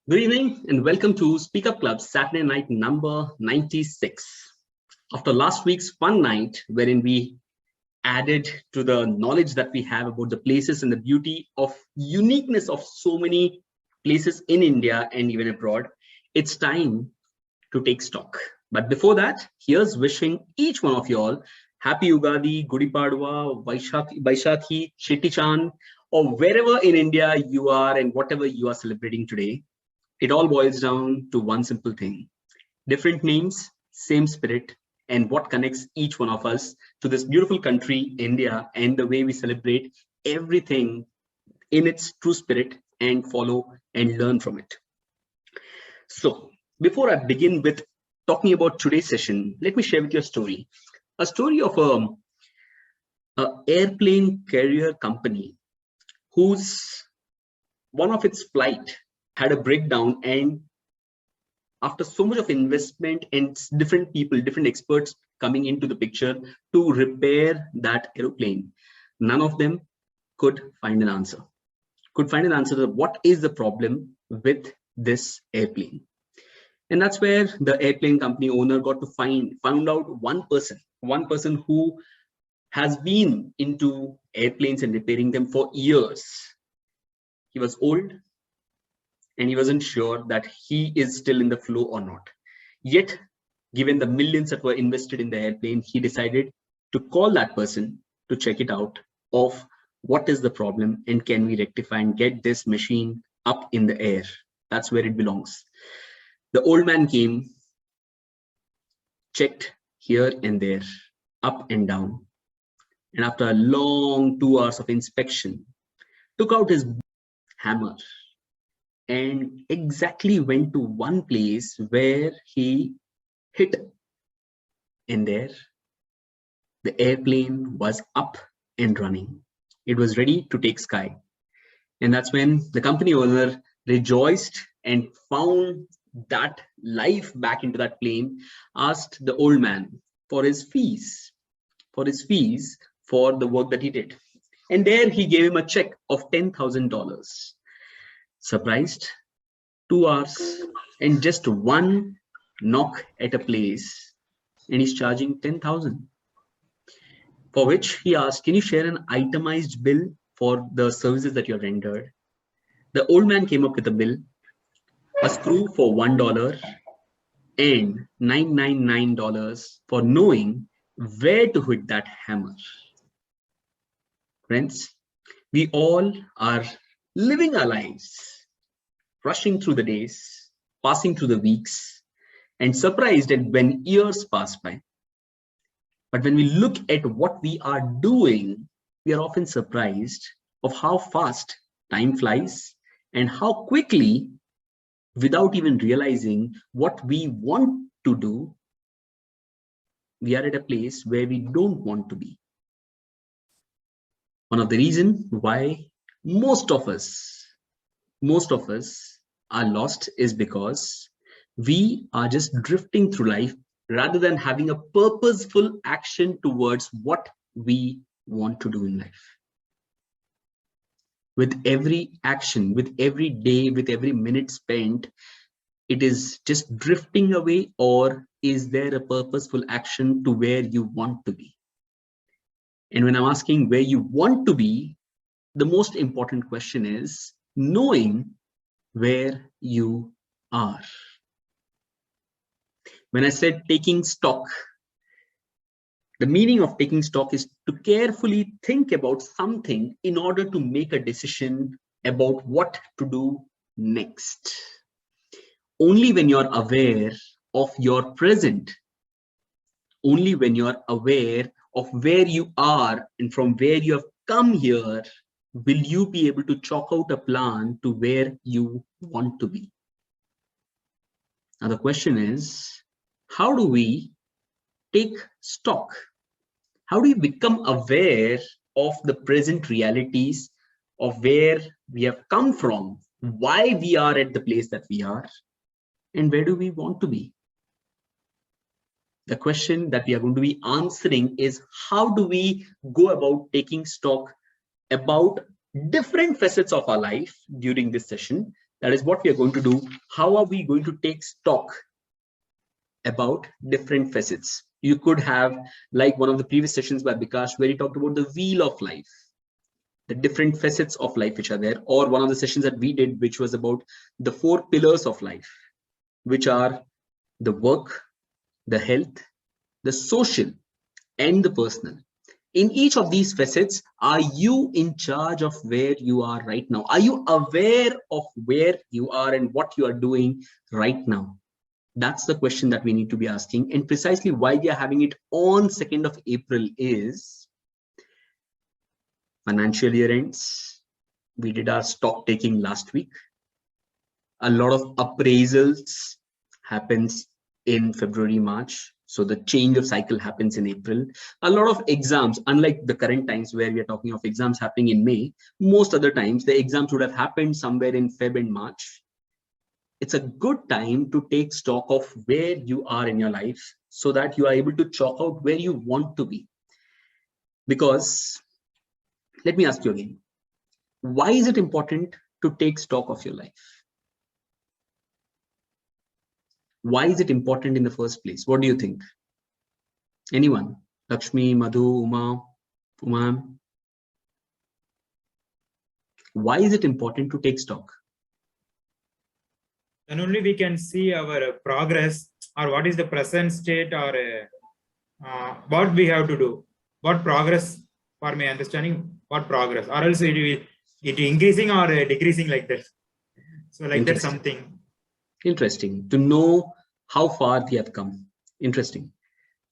Good evening and welcome to Speak Up Club Saturday night number 96. After last week's fun night, wherein we added to the knowledge that we have about the places and the beauty of uniqueness of so many places in India and even abroad, it's time to take stock. But before that, here's wishing each one of you all Happy Ugadi, Gudi Padwa, Vaishakhi, Cheti Chand, or wherever in India you are and whatever you are celebrating today. It all boils down to one simple thing: different names, same spirit, and what connects each one of us to this beautiful country, India, and the way we celebrate everything in its true spirit and follow and learn from it. So, before I begin with talking about today's session, let me share with you a story of a airplane carrier company whose one of its flight had a breakdown, and after so much of investment and different people, different experts coming into the picture to repair that aeroplane, none of them could find an answer. To what is the problem with this airplane. And that's where the airplane company owner got to found out one person who has been into airplanes and repairing them for years. He was old, and he wasn't sure that he is still in the flow or not. Yet, given the millions that were invested in the airplane, he decided to call that person to check it out of what is the problem and can we rectify and get this machine up in the air. That's where it belongs. The old man came, checked here and there, up and down. And after a long 2 hours of inspection, took out his hammer and exactly went to one place where he hit, and there the airplane was up and running. It was ready to take sky. And that's when the company owner rejoiced and found that life back into that plane, asked the old man for his fees for the work that he did. And there he gave him a check of $10,000. Surprised, 2 hours and just one knock at a place, and he's charging 10,000. For which he asked, can you share an itemized bill for the services that you rendered? The old man came up with a bill, a screw for $1 and $999 for knowing where to hit that hammer. Friends, we all are living our lives, rushing through the days, passing through the weeks, and surprised at when years pass by. But when we look at what we are doing, we are often surprised of how fast time flies and how quickly, without even realizing what we want to do, we are at a place where we don't want to be. One of the reasons why most of us are lost is because we are just drifting through life rather than having a purposeful action towards what we want to do in life. With every action, with every day, with every minute spent, it is just drifting away, or is there a purposeful action to where you want to be? And when I'm asking where you want to be, the most important question is knowing where you are. When I said taking stock, the meaning of taking stock is to carefully think about something in order to make a decision about what to do next. Only when you're aware of your present, only when you're aware of where you are and from where you have come here, will you be able to chalk out a plan to where you want to be. Now the question is, how do we take stock? How do we become aware of the present realities of where we have come from, why we are at the place that we are, and where do we want to be? The question that we are going to be answering is, how do we go about taking stock about different facets of our life during this session? That is what we are going to do how are we going to take stock about different facets? You could have, like one of the previous sessions by Bikash, where he talked about the wheel of life, the different facets of life which are there, or one of the sessions that we did, which was about the 4 pillars of life, which are the work, the health, the social, and the personal. In each of these facets, are you in charge of where you are right now? Are you aware of where you are and what you are doing right now? That's the question that we need to be asking. And precisely why we are having it on 2nd of April is financial year ends. We did our stock taking last week. A lot of appraisals happens in February, March. So the change of cycle happens in April. A lot of exams, unlike the current times where we are talking of exams happening in May, most other times the exams would have happened somewhere in Feb and March. It's a good time to take stock of where you are in your life so that you are able to chalk out where you want to be. Because let me ask you again, why is it important to take stock of your life? Why is it important in the first place? What do you think? Anyone? Lakshmi, Madhu, Uma? Why is it important to take stock? Then only we can see our progress, or what is the present state, or what we have to do. What progress, for my understanding, what progress, or else it increasing or decreasing like that. So like that something. Interesting to know how far we have come. Interesting.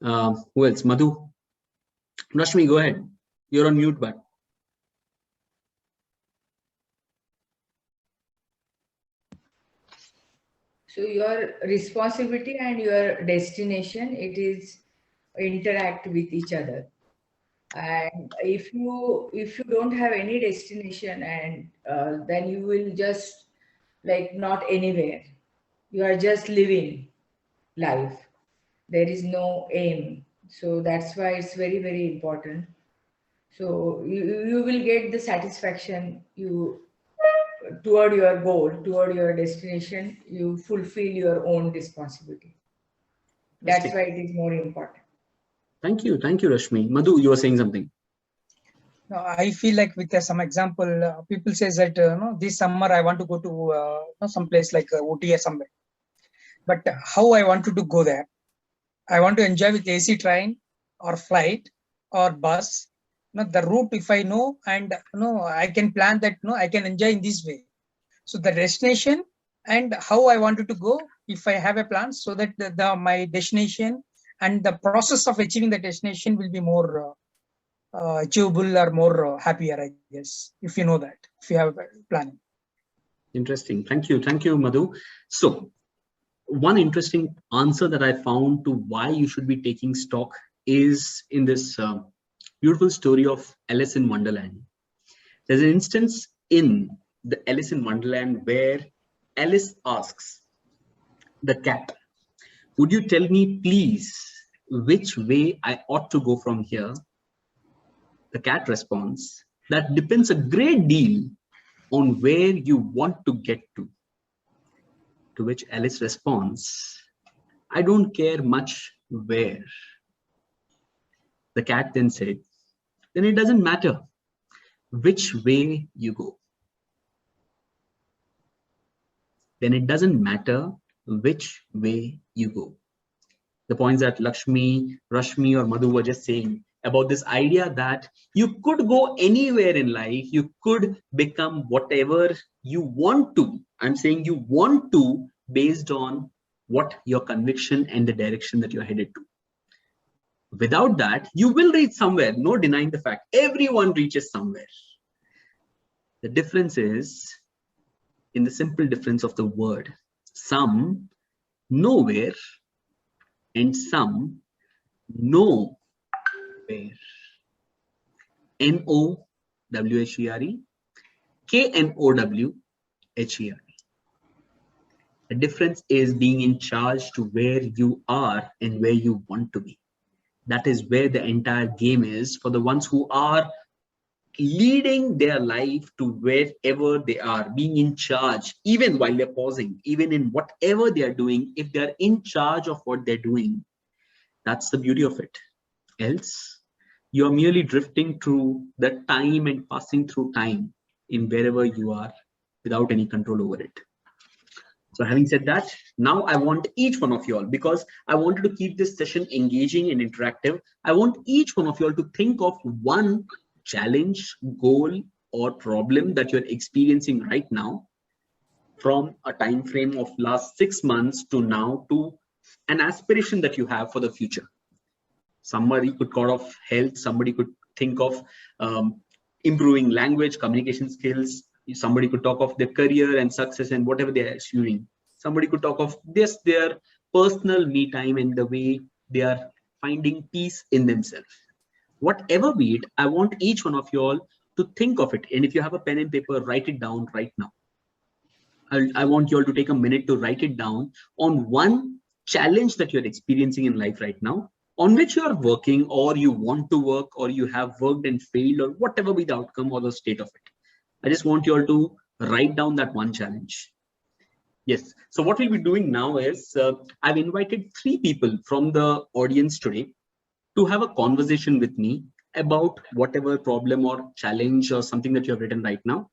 Who else? Madhu? Rashmi, go ahead. You're on mute, but. So your responsibility and your destination, it is interact with each other. And if you don't have any destination, and then you will just like not anywhere. You are just living life. There is no aim. So that's why it's very, very important. So you will get the satisfaction toward your goal, toward your destination. You fulfill your own responsibility. That's why it is more important. Thank you, Rashmi. Madhu, you were saying something. No, I feel like with some example, people says that no, this summer I want to go to some place like OT or somewhere. But how I wanted to go there? I want to enjoy with AC train or flight or bus. The route, if I know, and I can plan that. I can enjoy in this way. So the destination and how I wanted to go, if I have a plan, so that my destination and the process of achieving the destination will be more achievable or more happier, I guess, if you know that, if you have a planning. Interesting. Thank you, Madhu. So one interesting answer that I found to why you should be taking stock is in this beautiful story of Alice in Wonderland. There's an instance in the Alice in Wonderland where Alice asks the cat, would you tell me please which way I ought to go from here? The cat responds, that depends a great deal on where you want to get to. To which Alice responds, I don't care much where. The cat then said, then it doesn't matter which way you go. Then it doesn't matter which way you go. The points that Lakshmi, Rashmi, or Madhu were just saying about this idea that you could go anywhere in life, you could become whatever you want to. I'm saying you want to based on what your conviction and the direction that you're headed to. Without that, you will reach somewhere, no denying the fact. Everyone reaches somewhere. The difference is in the simple difference of the word. Some nowhere and some know where. N-O-W-H-E-R-E, K-N-O-W-H-E-R-E. The difference is being in charge to where you are and where you want to be. That is where the entire game is for the ones who are leading their life to wherever they are, being in charge, even while they're pausing, even in whatever they are doing, if they're in charge of what they're doing, that's the beauty of it. Else, you're merely drifting through the time and passing through time in wherever you are without any control over it. So having said that, now I want each one of you all, because I wanted to keep this session engaging and interactive, I want each one of you all to think of one challenge, goal, or problem that you're experiencing right now, from a time frame of last 6 months to now, to an aspiration that you have for the future. Somebody could call of health, somebody could think of improving language, communication skills, somebody could talk of their career and success and whatever they are achieving. Somebody could talk of this, their personal me time and the way they are finding peace in themselves. Whatever be it, I want each one of you all to think of it. And if you have a pen and paper, write it down right now. I want you all to take a minute to write it down on one challenge that you're experiencing in life right now, on which you are working, or you want to work, or you have worked and failed, or whatever be the outcome or the state of it. I just want you all to write down that one challenge. Yes. So what we'll be doing now is I've invited 3 people from the audience today to have a conversation with me about whatever problem or challenge or something that you have written right now.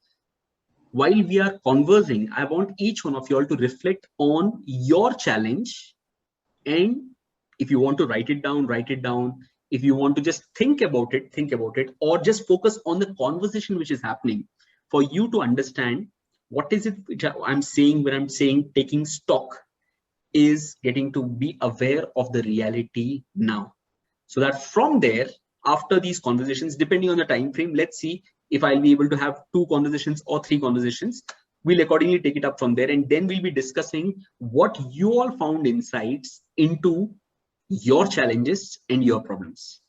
While we are conversing, I want each one of you all to reflect on your challenge. And if you want to write it down, write it down. If you want to just think about it, or just focus on the conversation which is happening, for you to understand what is it which I'm saying when I'm saying taking stock is getting to be aware of the reality now. So that from there, after these conversations, depending on the time frame, let's see if I'll be able to have 2 conversations or 3 conversations. We'll accordingly take it up from there, and then we'll be discussing what you all found insights into your challenges and your problems.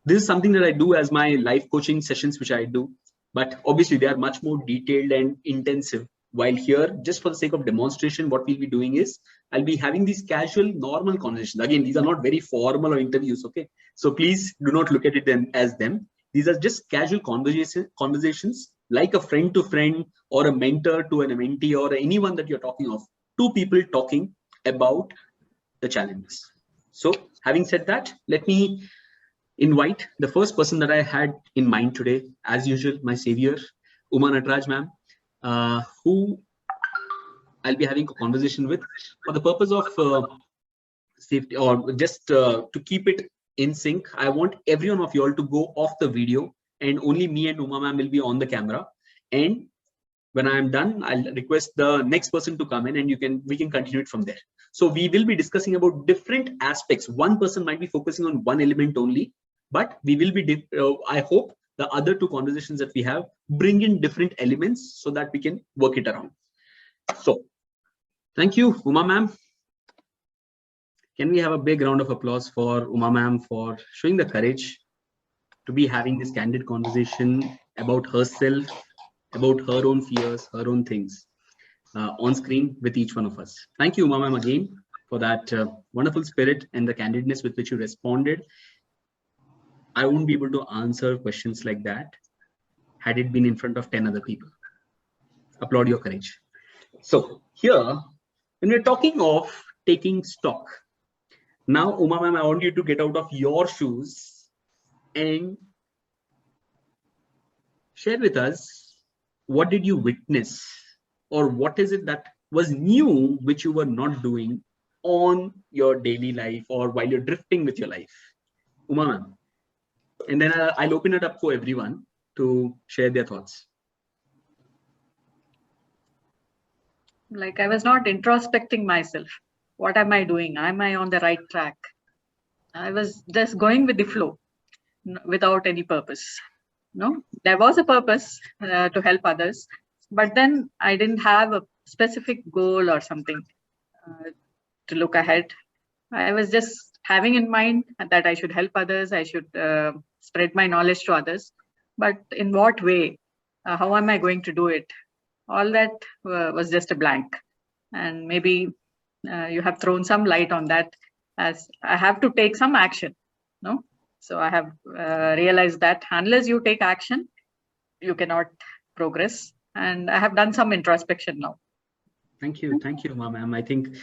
This is something that I do as my life coaching sessions, which I do, but obviously they are much more detailed and intensive. While here, just for the sake of demonstration, what we'll be doing is I'll be having these casual, normal conversations. Again, these are not very formal or interviews, okay? So please do not look at it as them. These are just casual conversations, like a friend to friend, or a mentor to a mentee, or anyone that you're talking of. 2 people talking about the challenges. So having said that, let me invite the first person that I had in mind today, as usual, my savior, Uma Nataraj ma'am, who I'll be having a conversation with for the purpose of safety, or just to keep it in sync. I want every one of you all to go off the video, and only me and Uma ma'am will be on the camera. And when I'm done, I'll request the next person to come in, and we can continue it from there. So we will be discussing about different aspects. One person might be focusing on one element only, but we will be, I hope the other 2 conversations that we have bring in different elements so that we can work it around. So thank you, Uma ma'am. Can we have a big round of applause for Uma ma'am for showing the courage to be having this candid conversation about herself, about her own fears, her own things on screen with each one of us. Thank you, Uma ma'am, again for that wonderful spirit and the candidness with which you responded. I won't be able to answer questions like that had it been in front of 10 other people. Applaud your courage. So here, when we're talking of taking stock, now, Uma ma'am, I want you to get out of your shoes and share with us, what did you witness, or what is it that was new which you were not doing on your daily life or while you're drifting with your life? Uma ma'am. And then I'll open it up for everyone to share their thoughts. Like, I was not introspecting myself. What am I doing? Am I on the right track? I was just going with the flow without any purpose. No, there was a purpose to help others, but then I didn't have a specific goal or something to look ahead. I was just having in mind that I should help others. I should spread my knowledge to others, but in what way? How am I going to do it? All that was just a blank. And maybe you have thrown some light on that, as I have to take some action. No, so I have realized that unless you take action, you cannot progress. And I have done some introspection now. Thank you, ma'am. I think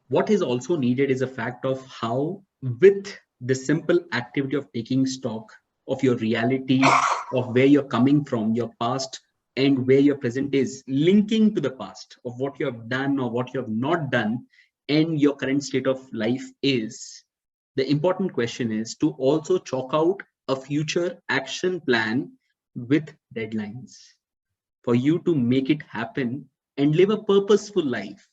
what is also needed is a fact of how, with the simple activity of taking stock of your reality, of where you're coming from, your past, and where your present is, linking to the past of what you have done or what you have not done, and your current state of life is. The important question is to also chalk out a future action plan with deadlines for you to make it happen and live a purposeful life.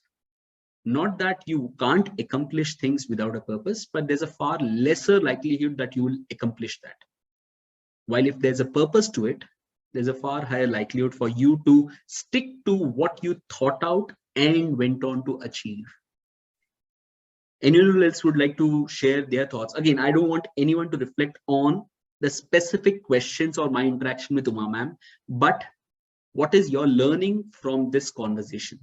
Not that you can't accomplish things without a purpose, but there's a far lesser likelihood that you will accomplish that. While if there's a purpose to it, there's a far higher likelihood for you to stick to what you thought out and went on to achieve. Anyone else would like to share their thoughts? Again, I don't want anyone to reflect on the specific questions or my interaction with Uma ma'am, but what is your learning from this conversation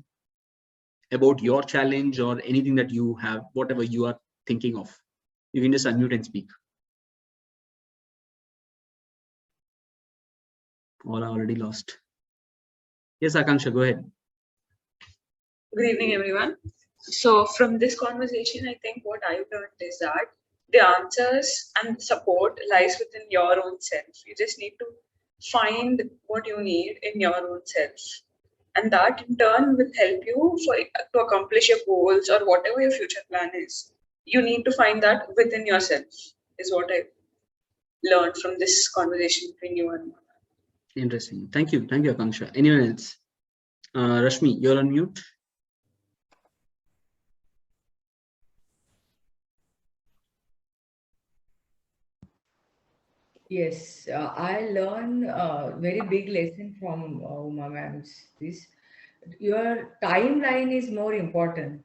about your challenge or anything that you have, whatever you are thinking of? You can just unmute and speak. All are already lost. Yes, Akanksha, go ahead. Good evening, everyone. So from this conversation, I think what I've learned is that the answers and support lies within your own self. You just need to find what you need in your own self. And that in turn will help you to accomplish your goals or whatever your future plan is. You need to find that within yourself, is what I learned from this conversation between you and me. Interesting. Thank you, Akanksha. Anyone else? Rashmi, you're on mute. Yes, I learned a very big lesson from Uma ma'am's this. Your timeline is more important.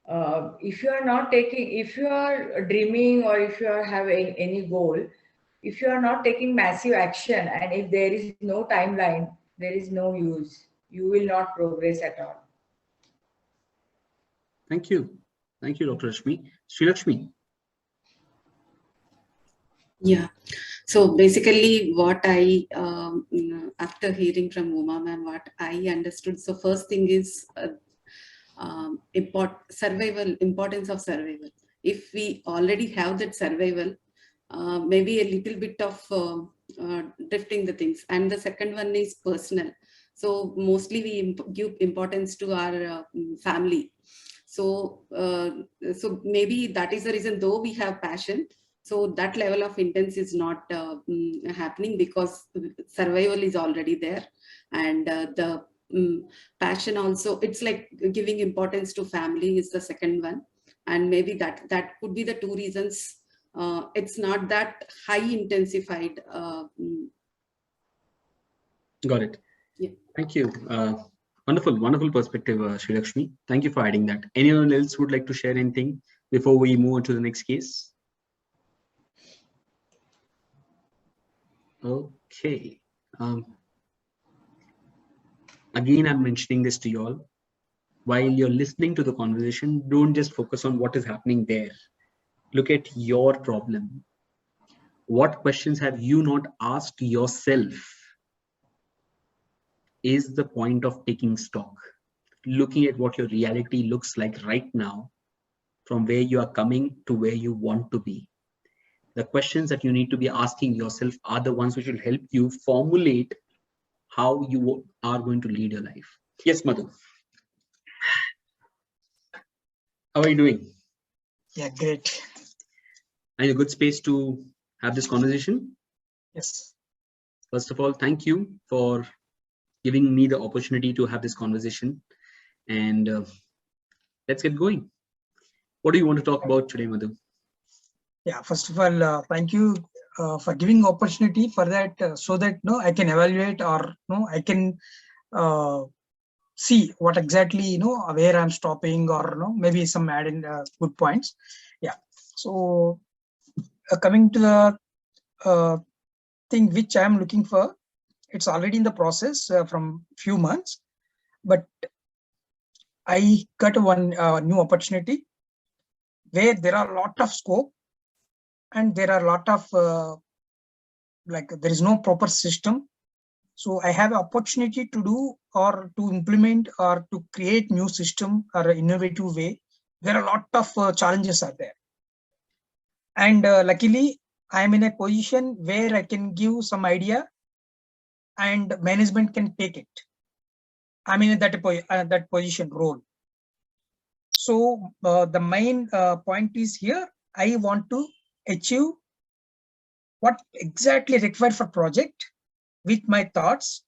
If you are not taking, if you are dreaming or if you are having any goal, if you are not taking massive action and if there is no timeline, there is no use. You will not progress at all. Thank you, Dr. Rashmi. Sri Lakshmi. Yeah. So basically what I, after hearing from Uma ma'am, what I understood, so first thing is importance of survival. If we already have that survival, maybe a little bit of drifting the things. And the second one is personal. So mostly we give importance to our family. So, so maybe that is the reason, though we have passion, so that level of intense is not happening because survival is already there. And the passion also, it's like giving importance to family is the second one. And maybe that could be the two reasons. It's not that high intensified. Got it. Yeah. Thank you. Wonderful perspective, Sri Lakshmi. Thank you for adding that. Anyone else would like to share anything before we move on to the next case? Okay. Again, I'm mentioning this to you all. While you're listening to the conversation, don't just focus on what is happening there. Look at your problem. What questions have you not asked yourself is the point of taking stock. Looking at what your reality looks like right now, from where you are coming to where you want to be. The questions that you need to be asking yourself are the ones which will help you formulate how you are going to lead your life. Yes, Madhu. How are you doing? Yeah, great. Are you in a good space to have this conversation? Yes. First of all, thank you for giving me the opportunity to have this conversation. And let's get going. What do you want to talk about today, Madhu? Yeah, first of all, thank you for giving opportunity for that, so that I can evaluate or I can see what exactly where I'm stopping or maybe some adding good points. Yeah. So coming to the thing which I'm looking for, it's already in the process from few months, but I got one new opportunity where there are a lot of scope and there are a lot of like there is no proper system. So I have an opportunity to do or to implement or to create new system or an innovative way. There are a lot of challenges are there. And luckily, I am in a position where I can give some idea and management can take it. I'm in that position role. So the main point is here, I want to achieve what exactly required for project with my thoughts.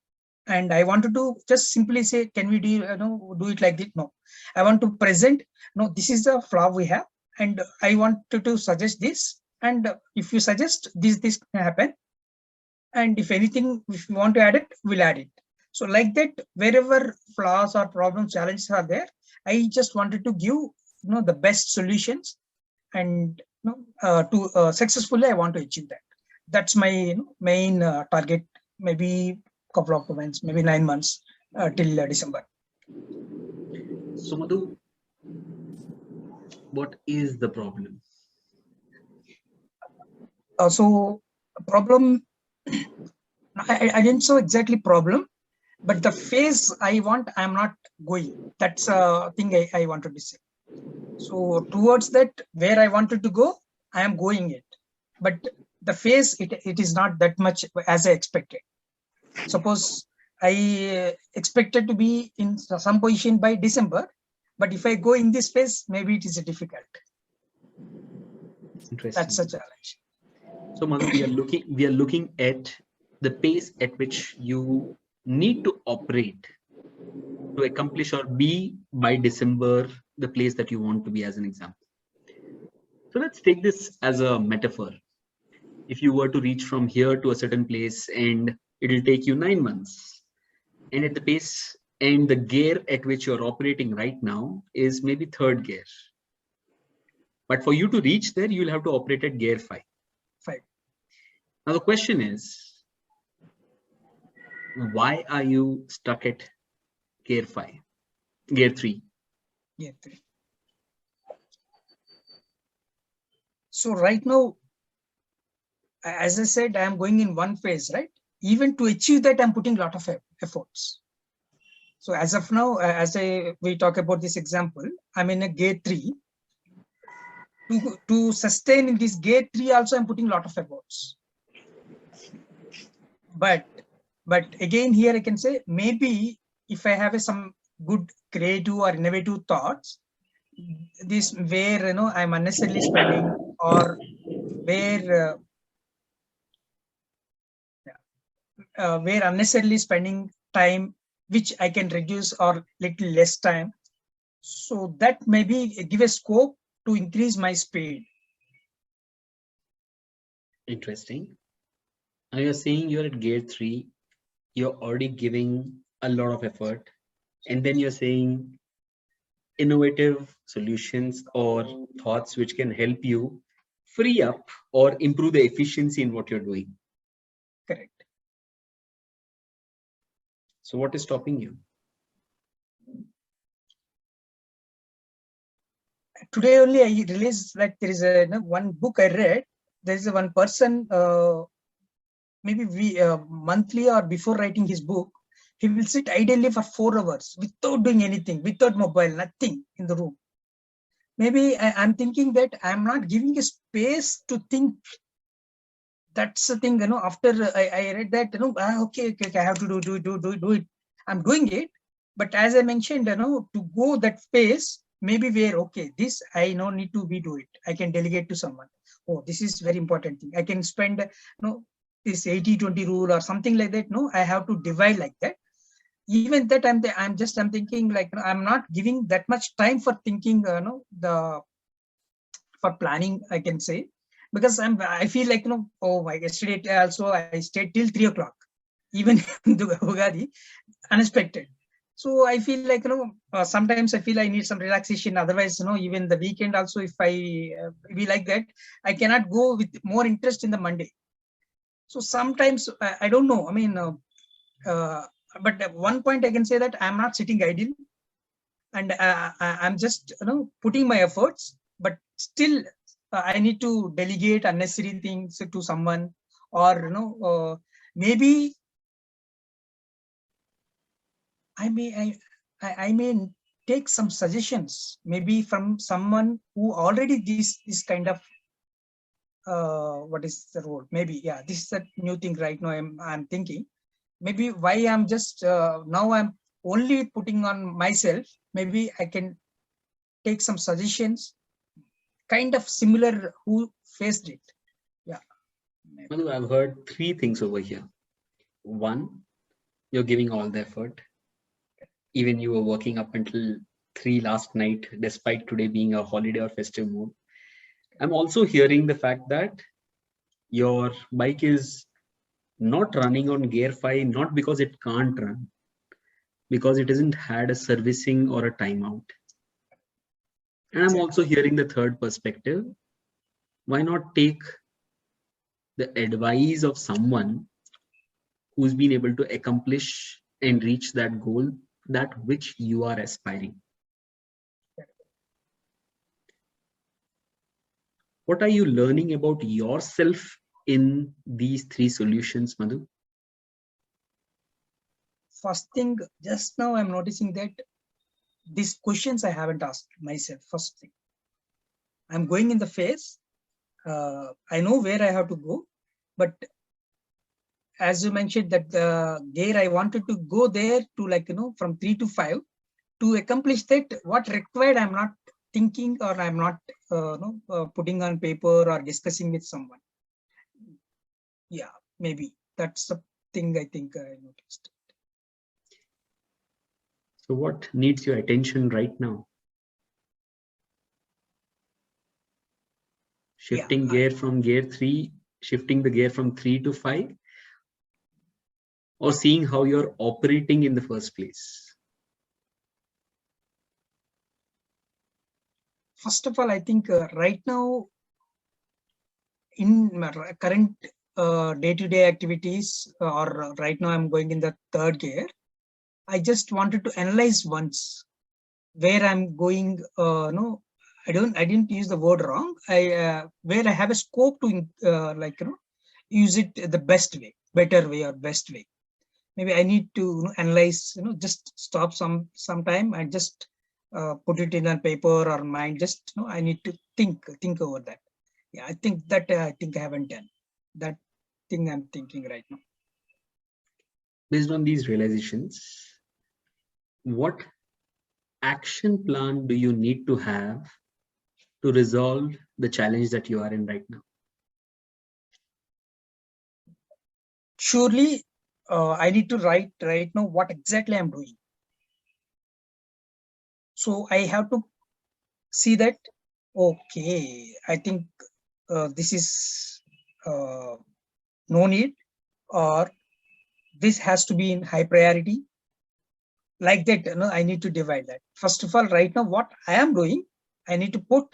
And I wanted to just simply say, can we do it like this? No, I want to present, no, this is the flaw we have, and I want to suggest this. And if you suggest this can happen. And if anything, if you want to add it, we'll add it. So like that, wherever flaws or problems, challenges are there, I just wanted to give the best solutions, and to successfully I want to achieve that. That's my main target. Maybe couple of months, maybe 9 months till December. So Madhu, what is the problem? So problem, I didn't say exactly problem, but the phase I want, I'm not going. That's a thing I wanted to say. So towards that, where I wanted to go, I am going it. But the phase, it is not that much as I expected. Suppose I expected to be in some position by December, but if I go in this phase, maybe it is difficult. Interesting. That's a challenge. So Madhu, we are looking at the pace at which you need to operate to accomplish or be by December the place that you want to be, as an example. So let's take this as a metaphor. If you were to reach from here to a certain place and it will take you 9 months, and at the pace and the gear at which you're operating right now is maybe 3rd gear. But for you to reach there, you'll have to operate at gear 5. Now the question is, why are you stuck at gear 5, gear 3? Gear 3. So right now, as I said, I am going in one phase, right? Even to achieve that, I'm putting a lot of efforts. So as of now, we talk about this example, I'm in a gear 3. To sustain in this gear 3 also, I'm putting a lot of efforts. But again, here I can say, maybe if I have some good creative or innovative thoughts, this where I'm unnecessarily spending, or where unnecessarily spending time, which I can reduce or little less time. So that maybe give a scope to increase my speed. Interesting. Now you're saying you're at gear 3, you're already giving a lot of effort, and then you're saying innovative solutions or thoughts which can help you free up or improve the efficiency in what you're doing. Correct. So what is stopping you? Today only I realized that there is one book I read. There is one person, maybe monthly or before writing his book, he will sit idly for 4 hours without doing anything, without mobile, nothing in the room. Maybe I'm thinking that I'm not giving a space to think. That's the thing, after I read that, okay, I have to do it. I'm doing it. But as I mentioned, to go that pace, maybe where, okay, this I need to do it. I can delegate to someone. Oh, this is very important thing. I can spend, this 80-20 rule or something like that. No, I have to divide like that. Even that I'm thinking like, I'm not giving that much time for thinking, for planning, I can say, because I feel like, oh my, yesterday also I stayed till 3 o'clock, even the Ugadi, unexpected. So I feel like, sometimes I feel I need some relaxation. Otherwise, even the weekend also, if I be like that, I cannot go with more interest in the Monday. So sometimes I don't know. I mean, but at one point I can say that I'm not sitting idle, and I'm just putting my efforts, but still I need to delegate unnecessary things to someone, or maybe I may take some suggestions maybe from someone who already this kind of what is the role, maybe, yeah, this is a new thing right now. I'm thinking maybe why I'm just now I'm only putting on myself. Maybe I can take some suggestions kind of similar who faced it. Yeah. Madhu, I've heard three things over here. One, you're giving all the effort. Even you were working up until 3 last night, despite today being a holiday or festive mood. I'm also hearing the fact that your bike is not running on gear 5, not because it can't run, because it hasn't had a servicing or a timeout. And I'm also hearing the third perspective. Why not take the advice of someone who's been able to accomplish and reach that goal, that which you are aspiring? What are you learning about yourself in these three solutions, Madhu? First thing, just now I'm noticing that these questions I haven't asked myself. First thing, I'm going in the phase. I know where I have to go, but as you mentioned that the gear I wanted to go there to, like, from 3 to 5 to accomplish that, what required I'm not thinking, or I'm not putting on paper or discussing with someone. Yeah, maybe that's the thing I think I noticed. So what needs your attention right now? Shifting gear from gear 3, shifting the gear from 3 to 5, or seeing how you're operating in the first place? First of all, I think right now in my current day-to-day activities, or right now I'm going in the third gear, I just wanted to analyze once where I'm going. No, I didn't use the word wrong. Where I have a scope to use it the best way, better way, or best way. Maybe I need to analyze, just stop some time and just put it in a paper or mind. Just I need to think over that. Yeah, I think that I haven't done that thing. I'm thinking right now. Based on these realizations, what action plan do you need to have to resolve the challenge that you are in right now? Surely, I need to write right now what exactly I'm doing. So I have to see that, okay, I think this is no need, or this has to be in high priority. Like that, I need to divide that. First of all, right now, what I am doing, I need to put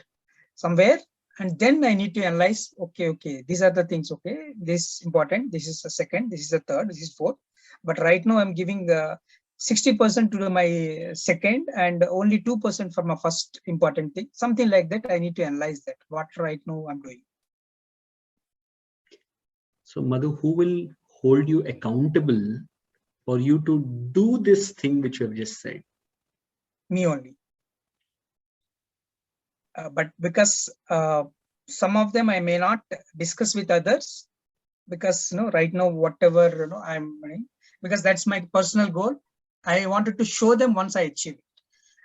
somewhere, and then I need to analyze, okay, these are the things, okay, this is important, this is the second, this is the third, this is fourth. But right now I'm giving the 60% to my second and only 2% for my first important thing. Something like that, I need to analyze that, what right now I'm doing. So Madhu, who will hold you accountable for you to do this thing which you have just said? Me only. But because some of them I may not discuss with others, because right now whatever I'm doing, because that's my personal goal. I wanted to show them once I achieve it.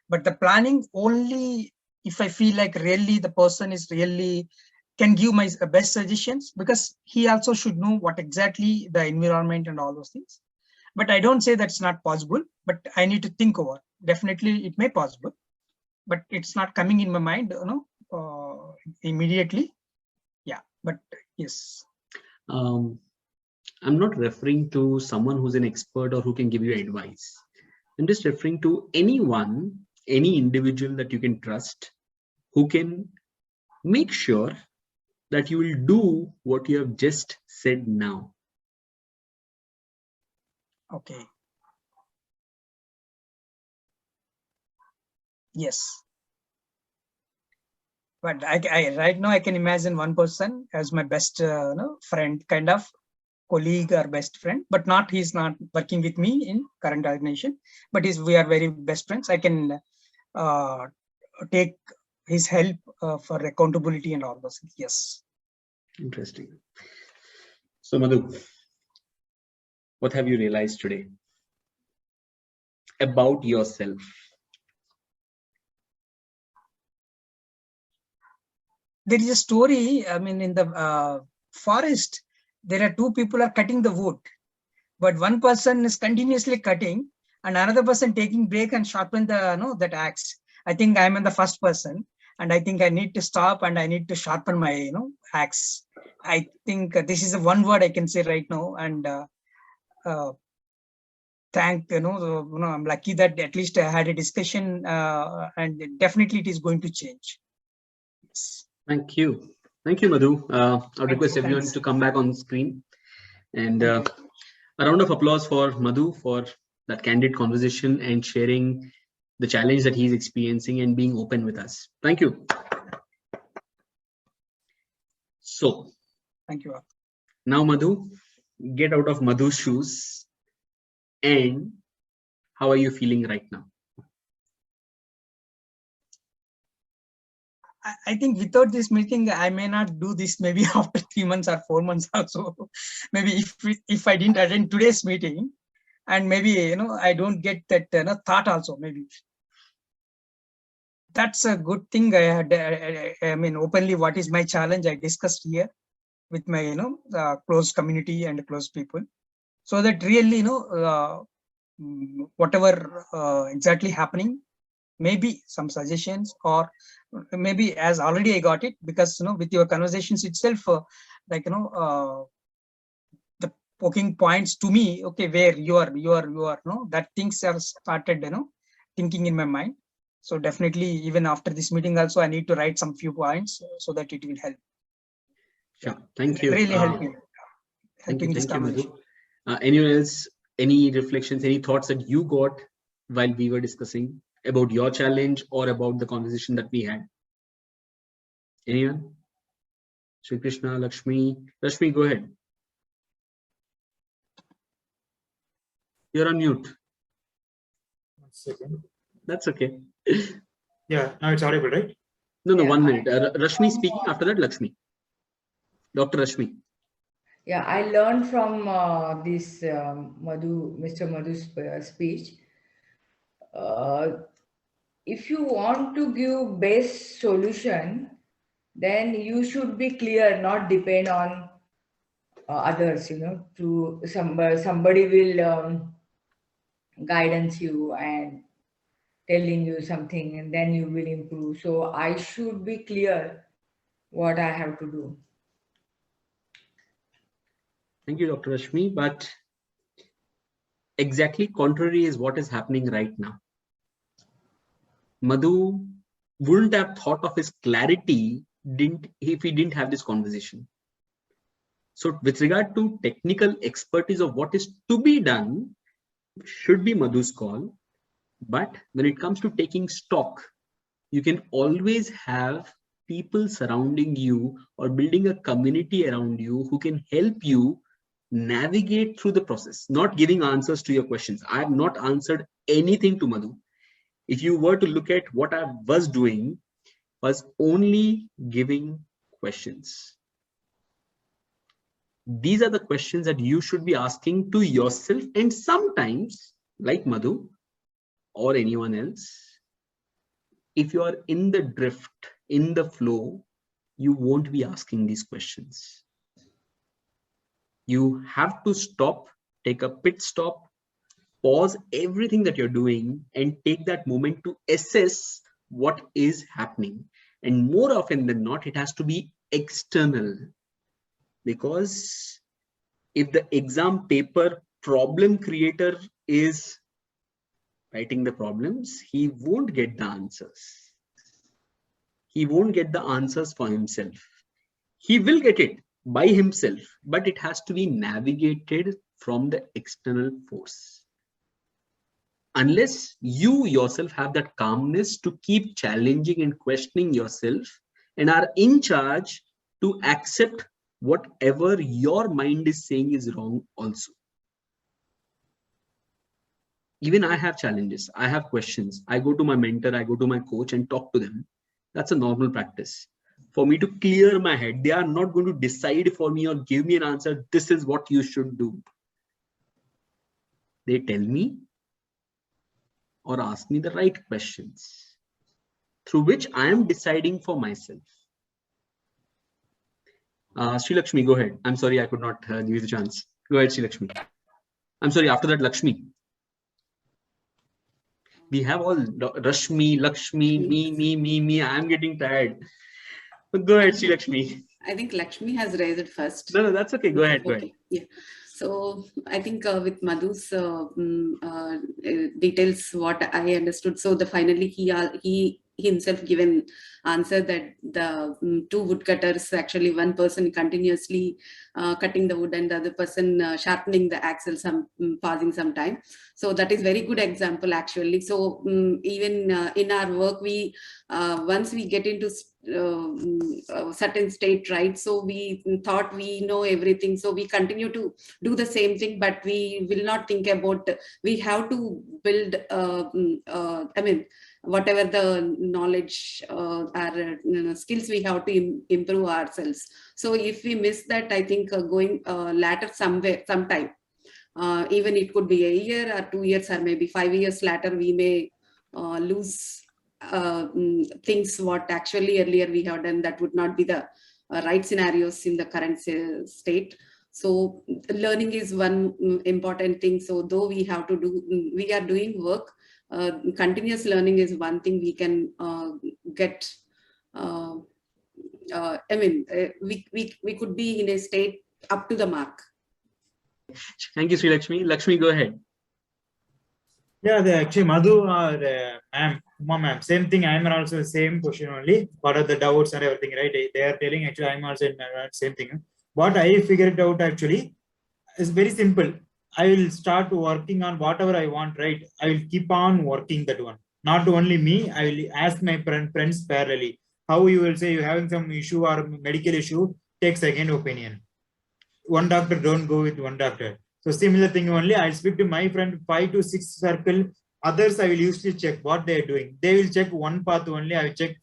But the planning only if I feel like really the person is really can give my best suggestions, because he also should know what exactly the environment and all those things. But I don't say that's not possible, but I need to think over. Definitely it may possible, but it's not coming in my mind, immediately. Yeah, but yes. I'm not referring to someone who's an expert or who can give you advice. I'm just referring to anyone, any individual that you can trust, who can make sure that you will do what you have just said now. Okay. Yes. But I right now I can imagine one person as my best friend, kind of colleague or best friend, but he's not working with me in current organization, but we are very best friends. I can take his help for accountability and all those things. Yes. Interesting. So Madhu, what have you realized today about yourself? There is a story. I mean, in the forest, there are two people are cutting the wood, but one person is continuously cutting, and another person taking break and sharpen the that axe. I think I'm the first person, and I think I need to stop and I need to sharpen my axe. I think this is the one word I can say right now, and thank I'm lucky that at least I had a discussion, and definitely it is going to change. Yes. Thank you, Madhu. I'll request everyone to come back on screen, and a round of applause for Madhu for that candid conversation and sharing the challenge that he's experiencing and being open with us. Thank you. So, thank you. Now, Madhu, get out of Madhu's shoes. And how are you feeling right now? I think without this meeting, I may not do this maybe after 3 months or 4 months also. Maybe if I didn't attend today's meeting, and maybe I don't get that thought also, maybe. That's a good thing. I had, I mean, openly, what is my challenge? I discussed here with my close community and close people, so that really whatever exactly happening, maybe some suggestions, or maybe as already I got it, because with your conversations itself, like the poking points to me, okay, where you are that things have started thinking in my mind. So definitely, even after this meeting also, I need to write some few points so that it will help. Sure. Thank you. Really helping this conversation. Anyone else, any reflections, any thoughts that you got while we were discussing about your challenge or about the conversation that we had? Anyone? Shri Krishna, Lakshmi, go ahead. You're on mute. 1 second. That's okay. Yeah, now it's audible, right? No, 1 minute. Rashmi speaking, after that Lakshmi. Dr. Rashmi. Yeah, I learned from this Mr. Madhu's speech. If you want to give best solution, then you should be clear, not depend on others. To somebody will guidance you and telling you something, and then you will improve. So I should be clear what I have to do. Thank you, Dr. Rashmi. But exactly contrary is what is happening right now. Madhu wouldn't have thought of his clarity if he didn't have this conversation. So with regard to technical expertise of what is to be done, should be Madhu's call. But when it comes to taking stock, you can always have people surrounding you or building a community around you who can help you navigate through the process, not giving answers to your questions. I have not answered anything to Madhu. If you were to look at what I was doing, was only giving questions. These are the questions that you should be asking to yourself, and sometimes, like Madhu or anyone else, if you are in the drift, in the flow, you won't be asking these questions. You have to stop, take a pit stop, pause everything that you're doing, and take that moment to assess what is happening. And more often than not, it has to be external. Because if the exam paper problem creator is writing the problems, he won't get the answers. He won't get the answers for himself. He will get it by himself, but it has to be navigated from the external force. Unless you yourself have that calmness to keep challenging and questioning yourself and are in charge to accept whatever your mind is saying is wrong also. Even I have challenges, I have questions. I go to my mentor, I go to my coach and talk to them. That's a normal practice. For me to clear my head, they are not going to decide for me or give me an answer. This is what you should do. They tell me or ask me the right questions through which I am deciding for myself. Sri Lakshmi, go ahead. I'm sorry, I could not give you the chance. Go ahead, Sri Lakshmi. I'm sorry, after that, Lakshmi. We have all Rashmi, Lakshmi, me. I'm getting tired. Go ahead, Sri Lakshmi. I think Lakshmi has raised it first. No, that's okay. Go ahead. Okay. Yeah. So I think with Madhu's details, what I understood. So finally he himself given answer that the two woodcutters, actually one person continuously cutting the wood and the other person sharpening the axle, passing some time. So that is very good example actually. So even in our work, we once we get into a certain state, right? So we thought we know everything. So we continue to do the same thing, but we will not think about, we have to build, I mean, whatever the knowledge or skills, we have to improve ourselves. So if we miss that, I think going later sometime, even it could be a year or 2 years or maybe 5 years later, we may lose things what actually earlier we have done. That would not be the right scenarios in the current state. So learning is one important thing. So though we have to do, we are doing work, continuous learning is one thing we can get. I mean, we could be in a state up to the mark. Thank you, Sri Lakshmi. Lakshmi, go ahead. Yeah, actually Madhu or ma'am, same thing. I'm also the same question only. What are the doubts and everything, right? They are telling actually I'm also in same thing. What I figured out actually is very simple. I will start working on whatever I want, right? I will keep on working that one. Not only me, I will ask my friends parallelly. How you will say you're having some issue or medical issue, take second opinion. One doctor, don't go with one doctor. So similar thing only, I'll speak to my friend 5 to 6 circle. Others I will usually check what they are doing. They will check one path only. I will check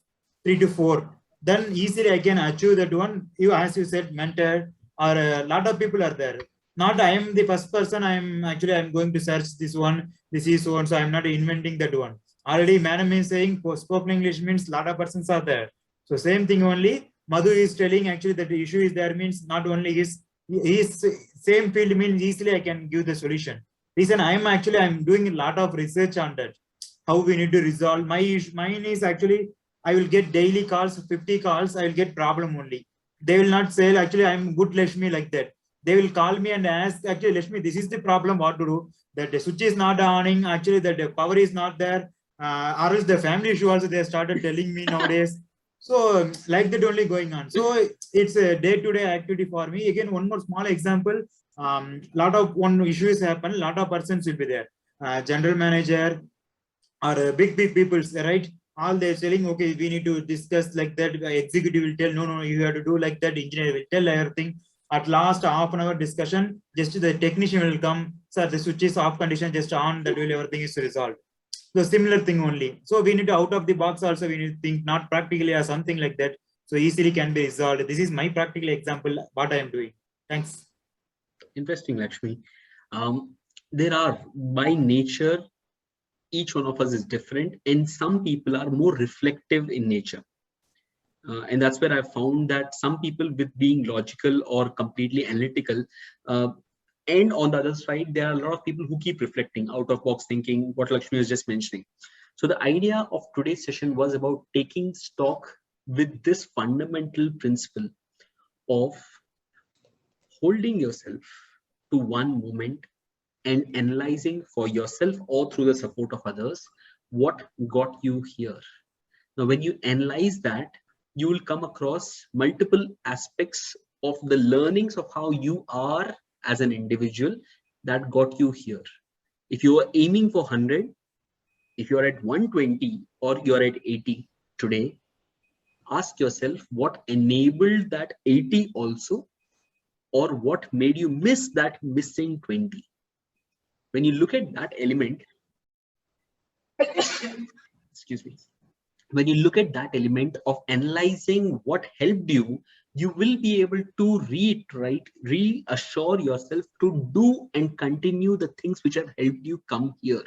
3 to 4. Then easily I can achieve that one. You, as you said, mentor or a lot of people are there. Not I am the first person. I'm going to search this one. This is so and so. I'm not inventing that one. Already madam is saying spoken English means lot of persons are there. So same thing only. Madhu is telling actually that the issue is there means not only his same field means easily I can give the solution. Reason I'm doing a lot of research on that. How we need to resolve mine is actually I will get daily calls, 50 calls. I will get problem only. They will not say actually I'm good Lakshmi like that. They will call me and ask actually Lakshmi, this is the problem. What to do? That the switch is not on. Actually, that the power is not there. Or else the family issue also they started telling me nowadays. So like that only going on. So it's a day-to-day activity for me. Again, one more small example. Lot of one issues happen. Lot of persons will be there. General manager or big people, right? All they're telling, okay, we need to discuss like that. Executive will tell, no, you have to do like that. Engineer will tell everything. At last, half an hour discussion, just the technician will come. Sir, the switch is off condition, just on. That will everything is resolved. So similar thing only. So we need to out of the box also. We need to think not practically or something like that. So easily can be resolved. This is my practical example. What I am doing. Thanks. Interesting, Lakshmi. There are by nature, each one of us is different, and some people are more reflective in nature. And that's where I found that some people with being logical or completely analytical, and on the other side, there are a lot of people who keep reflecting, out of box thinking, what Lakshmi was just mentioning. So the idea of today's session was about taking stock with this fundamental principle of holding yourself to one moment and analyzing for yourself or through the support of others what got you here. Now, when you analyze that, you will come across multiple aspects of the learnings of how you are as an individual that got you here. If you are aiming for 100, if you're at 120 or you're at 80 today, ask yourself what enabled that 80 also or what made you miss that missing 20? When you look at that element, excuse me, when you look at that element of analyzing what helped you, you will be able to reassure yourself to do and continue the things which have helped you come here.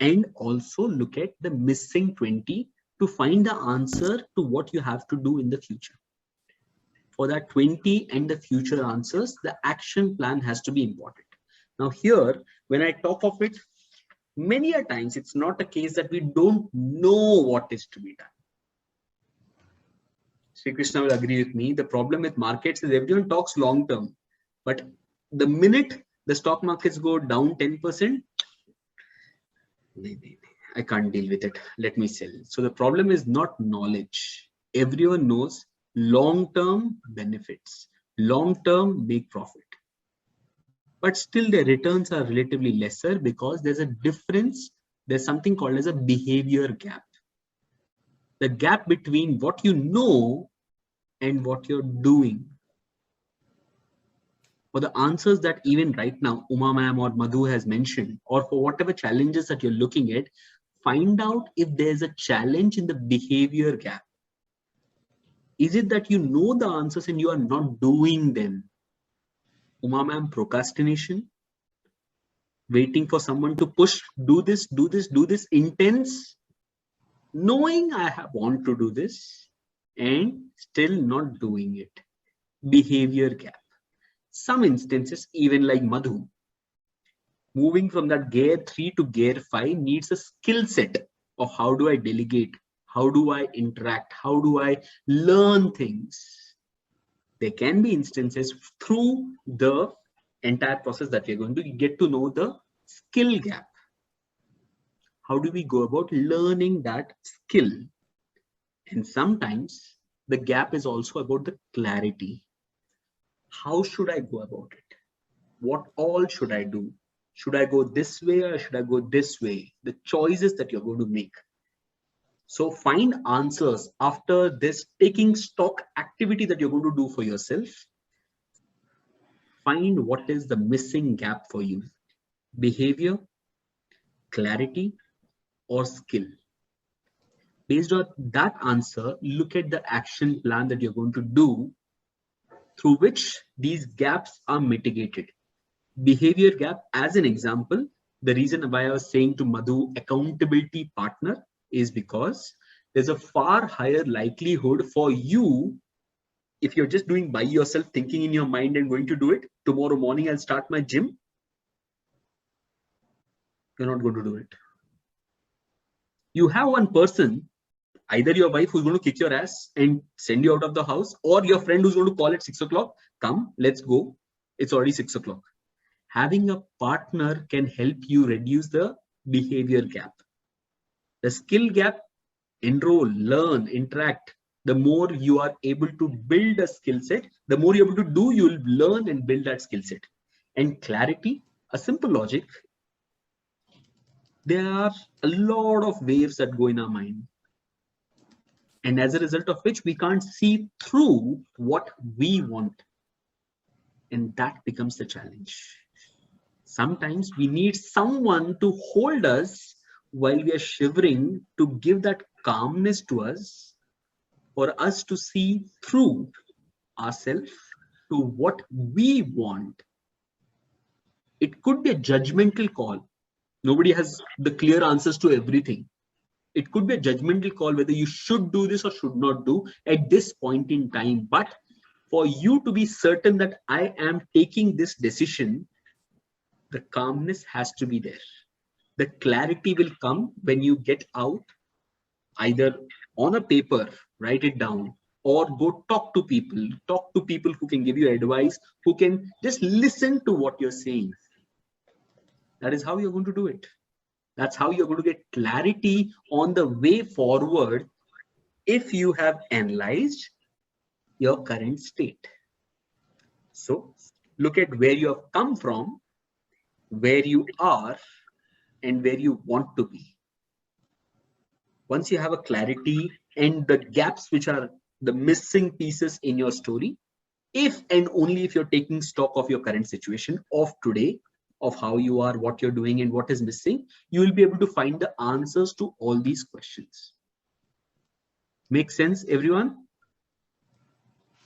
And also look at the missing 20 to find the answer to what you have to do in the future. For that 20 and the future answers, the action plan has to be important. Now here, when I talk of it, many a times it's not a case that we don't know what is to be done. Sri Krishna will agree with me. The problem with markets is everyone talks long term, but the minute the stock markets go down 10%, I can't deal with it. Let me sell. So the problem is not knowledge. Everyone knows long-term benefits, long-term big profit. But still the returns are relatively lesser because there's a difference. There's something called as a behavior gap. The gap between what you know and what you're doing. For the answers that even right now Uma ma'am or Madhu has mentioned, or for whatever challenges that you're looking at, find out if there's a challenge in the behavior gap. Is it that you know the answers and you are not doing them? Uma ma'am, procrastination, waiting for someone to push, do this, intense, knowing I want to do this and still not doing it. Behavior gap. Some instances, even like Madhu, moving from that gear 3 to gear 5 needs a skill set of how do I delegate, how do I interact, how do I learn things. There can be instances through the entire process that we're going to get to know the skill gap. How do we go about learning that skill? And sometimes the gap is also about the clarity. How should I go about it? What all should I do? Should I go this way or should I go this way? The choices that you're going to make. So find answers after this taking stock activity that you're going to do for yourself. Find what is the missing gap for you. Behavior, clarity, or skill. Based on that answer, look at the action plan that you're going to do through which these gaps are mitigated. Behavior gap, as an example, the reason why I was saying to Madhu accountability partner is because there's a far higher likelihood for you, if you're just doing by yourself, thinking in your mind and going to do it, tomorrow morning I'll start my gym, you're not going to do it. You have one person, either your wife who's going to kick your ass and send you out of the house, or your friend who's going to call at 6 o'clock, come, let's go. It's already 6 o'clock. Having a partner can help you reduce the behavior gap. The skill gap, enroll, learn, interact. The more you are able to build a skill set, the more you're able to do, you'll learn and build that skill set. And clarity, a simple logic. There are a lot of waves that go in our mind. And as a result of which we can't see through what we want. And that becomes the challenge. Sometimes we need someone to hold us while we are shivering, to give that calmness to us, for us to see through ourselves to what we want. It could be a judgmental call. Nobody has the clear answers to everything. It could be a judgmental call whether you should do this or should not do at this point in time. But for you to be certain that I am taking this decision, the calmness has to be there. The clarity will come when you get out, either on a paper, write it down, or go talk to people who can give you advice, who can just listen to what you're saying. That is how you're going to do it. That's how you're going to get clarity on the way forward if you have analyzed your current state. So look at where you have come from, where you are, and where you want to be. Once you have a clarity and the gaps which are the missing pieces in your story, If and only if you're taking stock of your current situation of today, of how you are, what you're doing, and what is missing, you will be able to find the answers to all these questions. Make sense, everyone?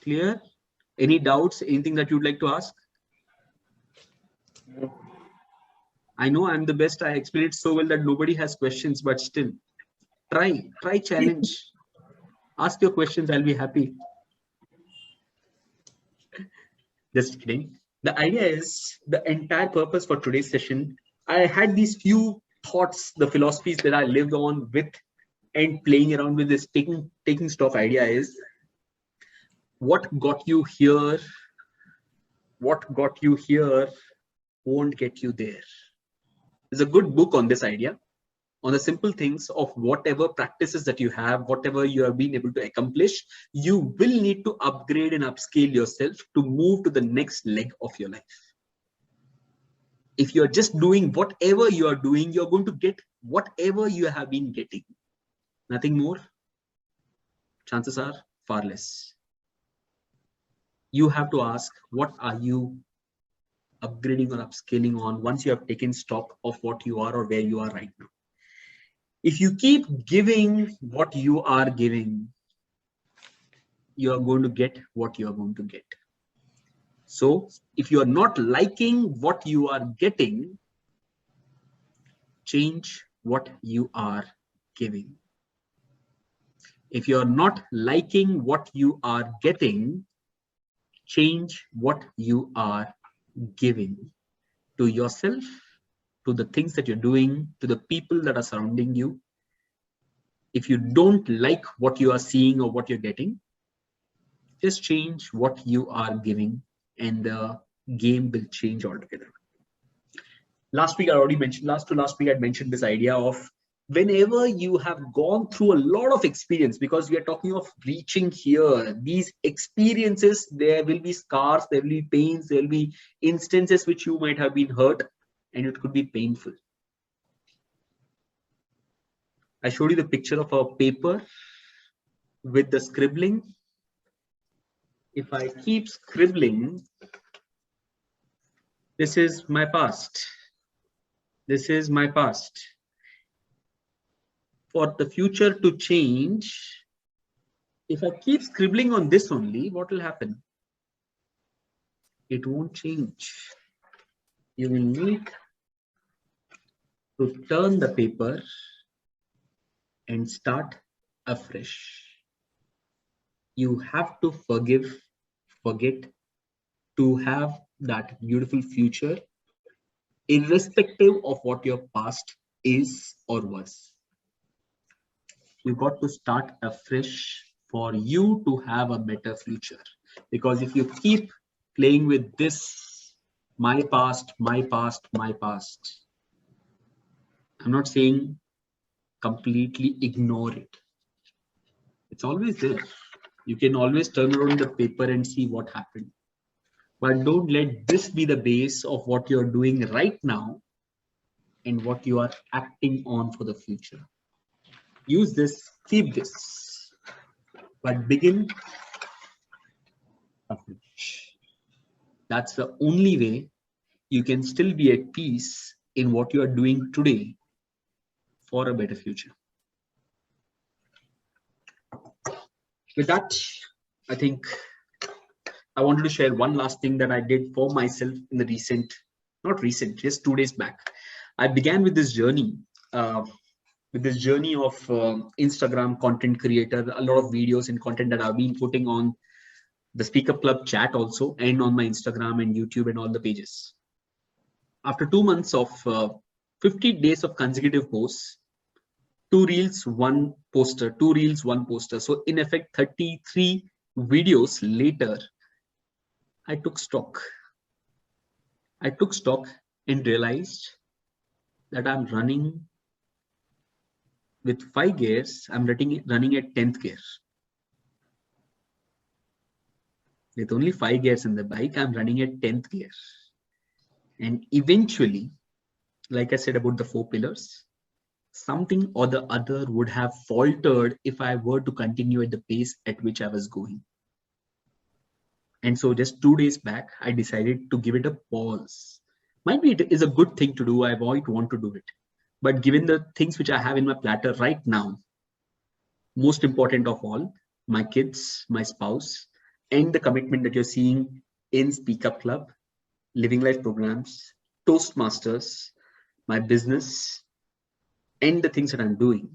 Clear? Any doubts? Anything that you'd like to ask? I know I'm the best. I explained it so well that nobody has questions, but still, try challenge. Ask your questions. I'll be happy. Just kidding. The idea is the entire purpose for today's session. I had these few thoughts, the philosophies that I lived on with and playing around with this taking stock idea is what got you here won't get you there. There's a good book on this idea, on the simple things of whatever practices that you have, whatever you have been able to accomplish, you will need to upgrade and upscale yourself to move to the next leg of your life. If you're just doing whatever you are doing, you're going to get whatever you have been getting. Nothing more. Chances are far less. You have to ask, what are you upgrading or upscaling on once you have taken stock of what you are or where you are right now? If you keep giving what you are giving, you are going to get what you are going to get. So if you are not liking what you are getting, change what you are giving. If you are not liking what you are getting, change what you are giving to yourself, to the things that you're doing, to the people that are surrounding you. If you don't like what you are seeing or what you're getting, just change what you are giving and the game will change altogether. Last week, I already mentioned, last week, I mentioned this idea of whenever you have gone through a lot of experience, because we are talking of reaching here, these experiences, there will be scars, there will be pains, there will be instances which you might have been hurt and it could be painful. I showed you the picture of a paper with the scribbling. If I keep scribbling, this is my past. This is my past. For the future to change, if I keep scribbling on this only, what will happen? It won't change. You will need to turn the paper and start afresh. You have to forget to have that beautiful future, irrespective of what your past is or was. You got to start afresh for you to have a better future. Because if you keep playing with this, my past, my past, my past, I'm not saying completely ignore it. It's always there. You can always turn around the paper and see what happened. But don't let this be the base of what you're doing right now and what you are acting on for the future. Use this, keep this, but begin afresh. That's the only way you can still be at peace in what you are doing today for a better future. With that, I think I wanted to share one last thing that I did for myself in the not recent, just 2 days back. I began with this journey of Instagram content creator, a lot of videos and content that I've been putting on the Speak Up Club chat also, and on my Instagram and YouTube and all the pages. After 2 months of 50 days of consecutive posts, 2 reels, 1 poster, 2 reels, 1 poster. So in effect, 33 videos later, I took stock. I took stock and realized that I'm running with 5 gears. I'm running at 10th gear. With only 5 gears in the bike, I'm running at 10th gear. And eventually, like I said about the 4 pillars, something or the other would have faltered if I were to continue at the pace at which I was going. And so just 2 days back, I decided to give it a pause. Might be it is a good thing to do. I might want to do it. But given the things which I have in my platter right now, most important of all, my kids, my spouse, and the commitment that you're seeing in Speak Up Club, Living Life programs, Toastmasters, my business, and the things that I'm doing,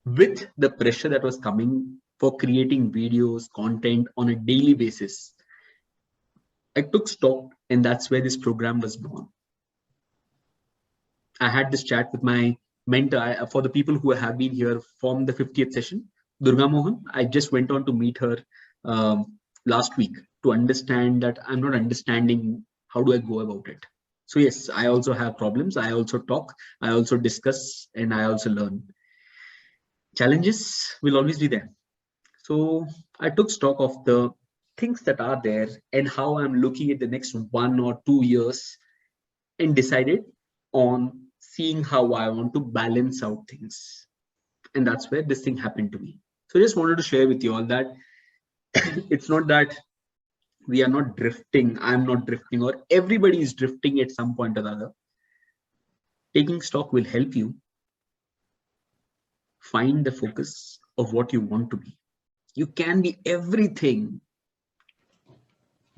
with the pressure that was coming for creating videos, content on a daily basis, I took stock, and that's where this program was born. I had this chat with my mentor. For the people who have been here from the 50th session, Durga Mohan, I just went on to meet her last week to understand that I'm not understanding how do I go about it. So yes, I also have problems. I also talk, I also discuss, and I also learn. Challenges will always be there. So I took stock of the things that are there and how I'm looking at the next 1 or 2 years, and decided on seeing how I want to balance out things. And that's where this thing happened to me. So I just wanted to share with you all that it's not that we are not drifting, I'm not drifting, or everybody is drifting at some point or the other. Taking stock will help you find the focus of what you want to be. You can be everything,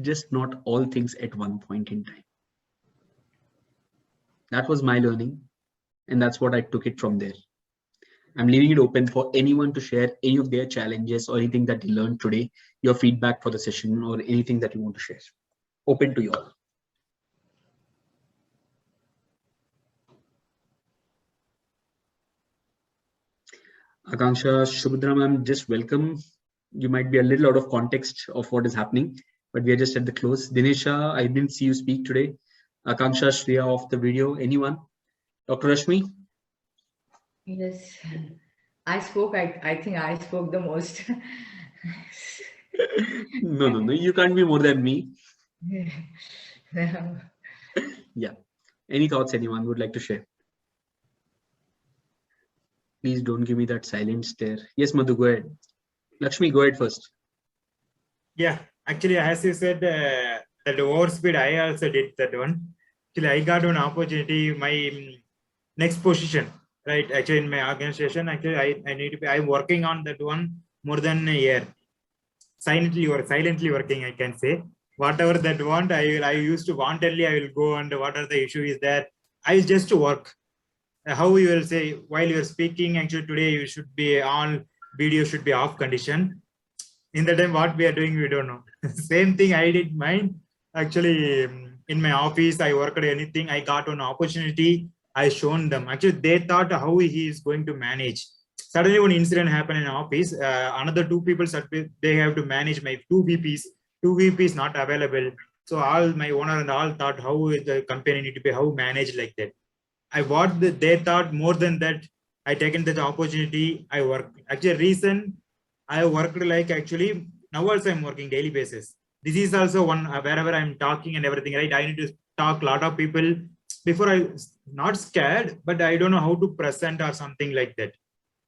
just not all things at one point in time. That was my learning, and that's what I took it from there. I'm leaving it open for anyone to share any of their challenges or anything that you learned today, your feedback for the session, or anything that you want to share. Open to you all. Akanksha, Shubhadra ma'am, just welcome. You might be a little out of context of what is happening, but we are just at the close. Dinesha, I didn't see you speak today. Akanksha, Shreya of the video, anyone? Dr. Rashmi? Yes, I spoke. I think I spoke the most. No, you can't be more than me. Yeah. Any thoughts anyone would like to share? Please don't give me that silent stare. Yes, Madhu, go ahead. Lakshmi, go ahead first. Yeah, actually, as you said, that overspeed, I also did that one. Actually, I got an opportunity, my next position, right? Actually, in my organization, actually, I need to be, I'm working on that one more than a year. Silently working, I can say. Whatever that want, I used to wantonly, I will go, and whatever the issue is there, I will just work. How you will say, while you're speaking, actually today you should be on, video should be off condition. In the time what we are doing, we don't know. Same thing I did mine. Actually, in my office, I worked anything, I got an opportunity, I shown them. Actually, they thought how he is going to manage. Suddenly one incident happened in office. Another 2 people, they have to manage my 2 VPs. 2 VPs not available. So all my owner and all thought how the company need to be, how managed like that. They thought more than that. I taken that opportunity. I work. Actually, reason I worked like actually now also I'm working daily basis. This is also one wherever I'm talking and everything, right? I need to talk a lot of people before I not scared, but I don't know how to present or something like that.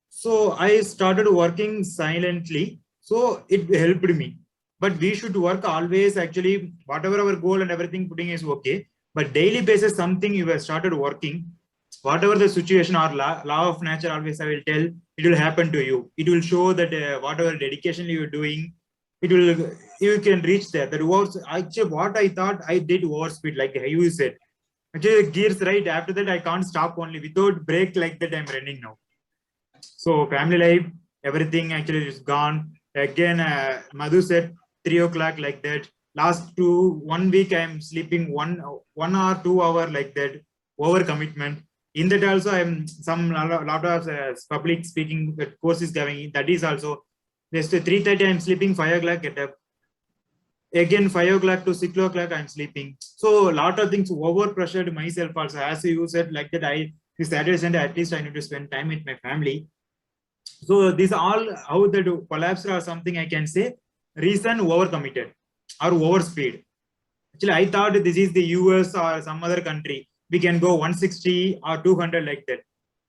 So I started working silently. So it helped me. But we should work always actually, whatever our goal and everything putting is okay. But daily basis, something you have started working, whatever the situation or law of nature, always I will tell, it will happen to you. It will show that whatever dedication you are doing, you can reach there. That was actually what I thought I did overspeed, like you said. Actually, gears, right? After that, I can't stop only without break like that. I'm running now. So family life, everything actually is gone. Again, Madhu said 3 o'clock like that. Last 1 week, I'm sleeping 1 or 2 hour like that. Over commitment. In that also, I'm lot of public speaking course is going. That is also just 3:30. I'm sleeping 5 o'clock. Get up. Again 5 o'clock to 6 o'clock. I'm sleeping. So a lot of things over pressured myself also. As you said like that, this Saturday Sunday at least I need to spend time with my family. So these all how they do collapse or something I can say. Reason overcommitted or overspeed. Actually, I thought this is the US or some other country. We can go 160 or 200 like that.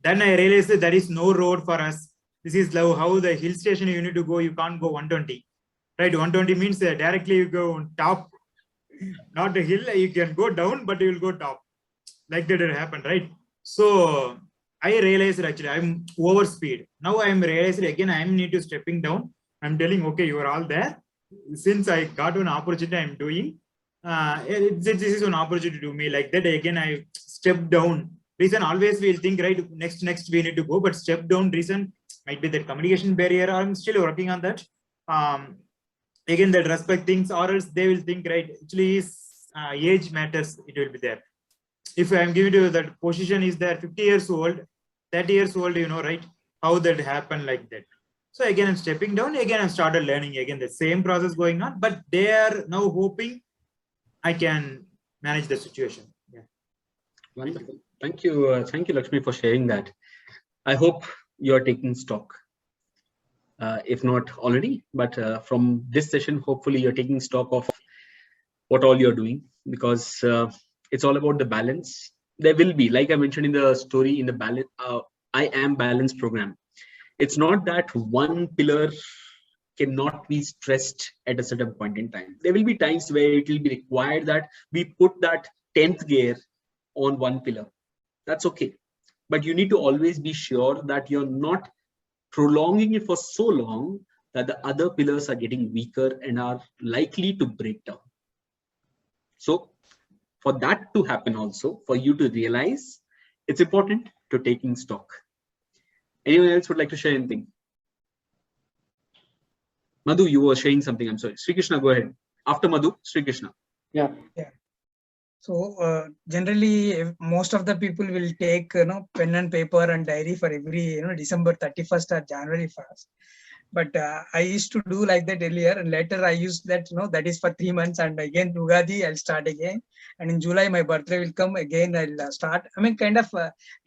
Then I realized that there is no road for us. This is how the hill station you need to go. You can't go 120. right? 120 means directly you go on top, not the hill. You can go down, but you will go top. Like that it happened, right? So I realized actually I'm over speed. Now I'm realizing again I need to stepping down. I'm telling, okay, you are all there. Since I got an opportunity, I'm doing. This is an opportunity to me. Like that again, I step down. Reason always we'll think, right, next we need to go, but step down reason might be that communication barrier. I'm still working on that. Again, that respect things, or else they will think, right, actually age matters. It will be there. If I'm giving you that position is there 50 years old, 30 years old, you know, right, how that happened like that. So again, I'm stepping down, again, I started learning again, the same process going on, but they are now hoping I can manage the situation. Yeah. Wonderful. Thank you, Lakshmi, for sharing that. I hope you are taking stock. If not already, but from this session, hopefully you're taking stock of what all you're doing, because it's all about the balance. There will be, like I mentioned in the story, in the balance, I am balance program. It's not that one pillar cannot be stressed at a certain point in time. There will be times where it will be required that we put that 10th gear on one pillar. That's okay. But you need to always be sure that you're not prolonging it for so long that the other pillars are getting weaker and are likely to break down. So for that to happen also, for you to realize, it's important to taking stock. Anyone else would like to share anything? Madhu, you were sharing something. I'm sorry. Sri Krishna, go ahead. After Madhu, Sri Krishna. Yeah. So generally, most of the people will take pen and paper and diary for every December 31st or January 1st. But I used to do like that earlier, and later I used that that is for 3 months, and again Ugadi I'll start again, and in July my birthday will come again. I'll start. I mean, kind of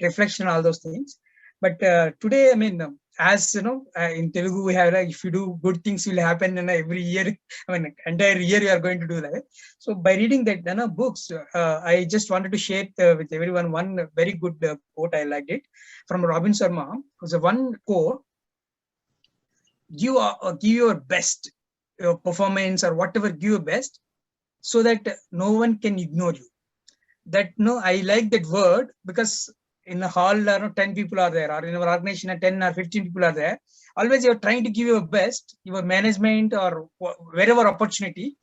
reflection, all those things. But today, I mean, as in Telugu we have if you do good things will happen every year. I mean, entire year you are going to do that. So by reading that books, I just wanted to share with everyone one very good quote. I liked it from Robin Sharma. It was a one quote: give your best, your performance or whatever, give your best, so that no one can ignore you. That I like that word, because in a hall 10 people are there, or in our organization 10 or 15 people are there. Always you're trying to give your best, your management or wherever opportunity,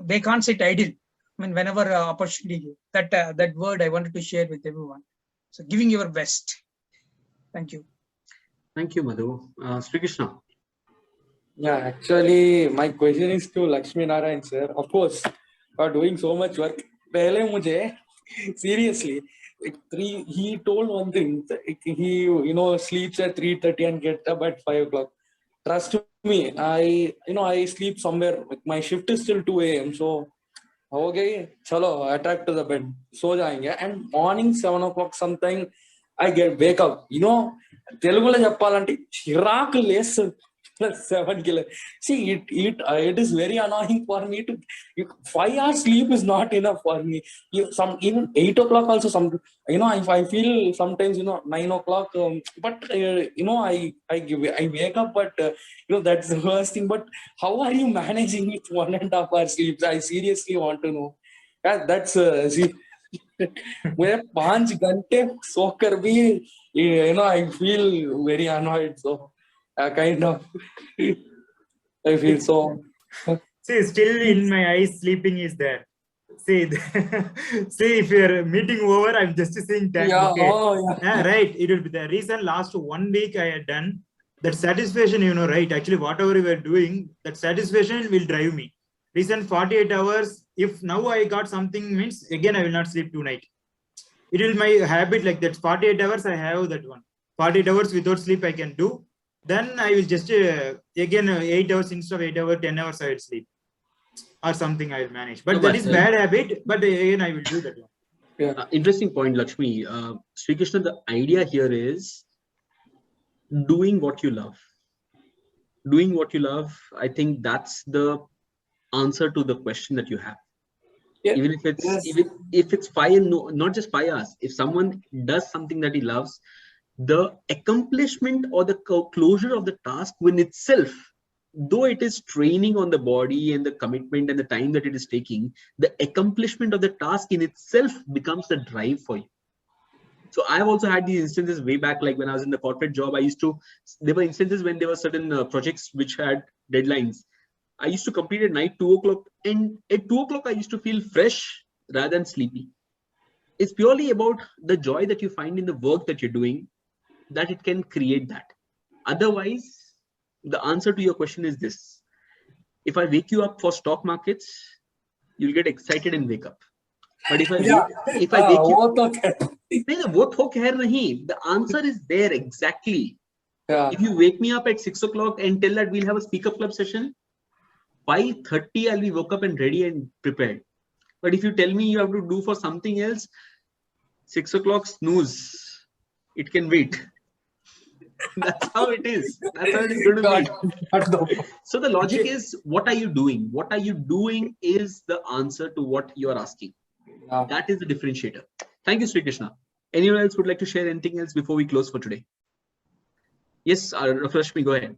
they can't sit idle. I mean, whenever opportunity, that word I wanted to share with everyone. So giving your best. Thank you. Thank you, Madhu. Sri Krishna. Yeah, actually, my question is to Lakshmi Narayan, sir. Of course, you are doing so much work. Pehle mujhe, seriously, he told one thing. He, sleeps at 3:30 and gets up at 5 o'clock. Trust me, I sleep somewhere. My shift is till 2 a.m. So, okay, chalo, attack to the bed. So jayenge. And morning 7 o'clock something, I wake up. Telugu lo cheppalante chiraku lestu. 7 kilo. See, it is very annoying for me to. 5 hours sleep is not enough for me. Even 8 o'clock also. If I feel sometimes 9 o'clock. But I wake up. But that's the worst thing. But how are you managing with 1.5 hours sleep? I seriously want to know. Yeah, that's see. मैं 5 घंटे सोकर भी I feel very annoyed. So kind of I feel so. See, still in my eyes, sleeping is there. See, see, if you're meeting over, I'm just saying that. Yeah, okay. oh, yeah. Right. It will be the reason. Last 1 week I had done that satisfaction. Right. Actually, whatever we were doing, that satisfaction will drive me. Recent 48 hours. If now I got something, means again I will not sleep tonight. It will my habit like that. 48 hours I have that one. 48 hours without sleep I can do. Then I will just again 8 hours instead of 8 hours, 10 hours I will sleep or something I will manage. But that is bad habit. But again I will do that one. Yeah. Interesting point, Lakshmi. Sri Krishna, the idea here is doing what you love. Doing what you love. I think that's the answer to the question that you have. Yeah. Even if it's 5, not just 5 hours. If someone does something that he loves, the accomplishment or the closure of the task within itself though it is training on the body and the commitment and the time that it is taking, the accomplishment of the task in itself becomes the drive for you. So I've also had these instances way back, like when I was in the corporate job, there were instances when there were certain projects which had deadlines. I used to complete at night 2 o'clock, and at 2 o'clock I used to feel fresh rather than sleepy. It's purely about the joy that you find in the work that you're doing, that it can create that. Otherwise, the answer to your question is this: if I wake you up for stock markets, you'll get excited and wake up. But if I wake you, the answer is there exactly. Yeah. If you wake me up at 6 o'clock and tell that we'll have a speak up club session, 5:30 I'll be woke up and ready and prepared. But if you tell me you have to do for something else, 6 o'clock snooze, it can wait. That's how it is. That's how it's going to be. So the logic is, what are you doing? What are you doing is the answer to what you're asking. That is the differentiator. Thank you, Sri Krishna. Anyone else would like to share anything else before we close for today? Yes, Rashmi, go ahead.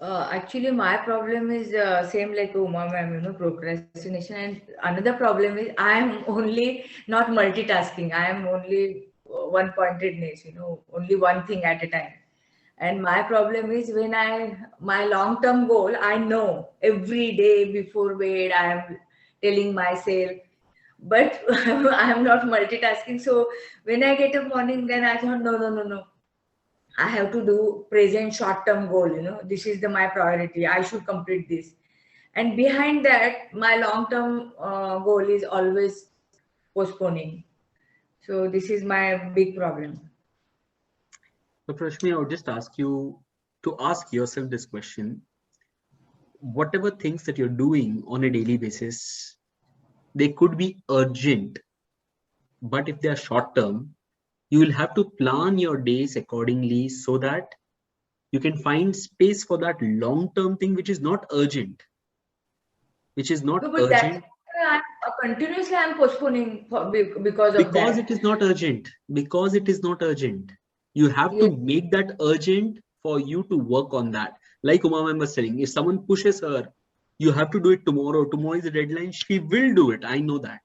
Actually, my problem is same like Uma ma'am, procrastination. And another problem is I am only not multitasking. I am only one-pointedness, only one thing at a time. And my problem is when my long-term goal, I know every day before bed, I am telling myself, but I am not multitasking. So when I get up morning, then I thought, no. I have to do present short-term goal, this is my priority. I should complete this. And behind that, my long-term goal is always postponing. So this is my big problem. So Rashmi, I would just ask you to ask yourself this question. Whatever things that you're doing on a daily basis, they could be urgent, but if they are short-term, you will have to plan your days accordingly so that you can find space for that long-term thing which is not urgent. That, continuously I'm postponing because of that. Because it is not urgent. Because it is not urgent. You have to make that urgent for you to work on that. Like Uma ma'am was saying, if someone pushes her, you have to do it tomorrow. Tomorrow is the deadline. She will do it. I know that.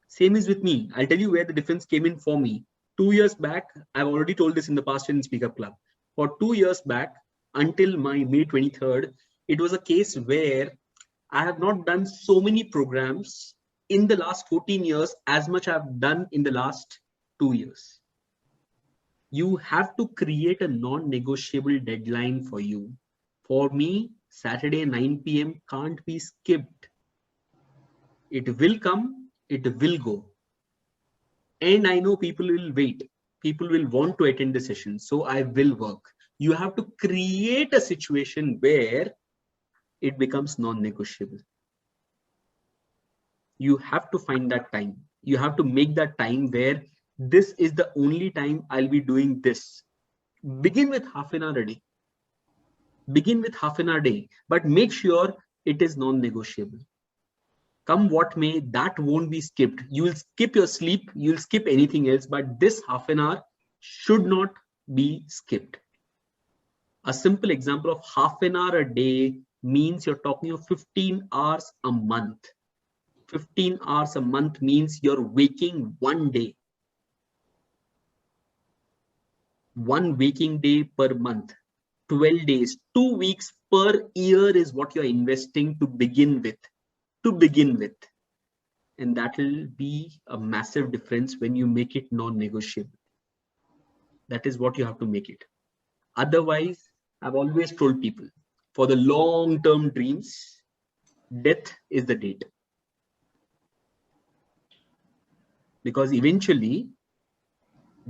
Same is with me. I'll tell you where the difference came in for me. 2 years back, I've already told this in the past in Speak Up Club. For 2 years back, until my May 23rd, it was a case where I have not done so many programs in the last 14 years as much I've done in the last 2 years. You have to create a non-negotiable deadline for you. For me, Saturday 9 p.m. can't be skipped. It will come, it will go. And I know people will wait. People will want to attend the session. So I will work. You have to create a situation where it becomes non-negotiable. You have to find that time. You have to make that time where this is the only time I'll be doing this. Begin with half an hour a day. Begin with half an hour a day, but make sure it is non-negotiable. Come what may, that won't be skipped. You will skip your sleep, you'll skip anything else, but this half an hour should not be skipped. A simple example of half an hour a day means you're talking of 15 hours a month. 15 hours a month means you're waking one day. One waking day per month. 12 days, 2 weeks per year is what you're investing to begin with. And that will be a massive difference when you make it non-negotiable. That is what you have to make it. Otherwise, I've always told people, for the long-term dreams, death is the date. Because eventually,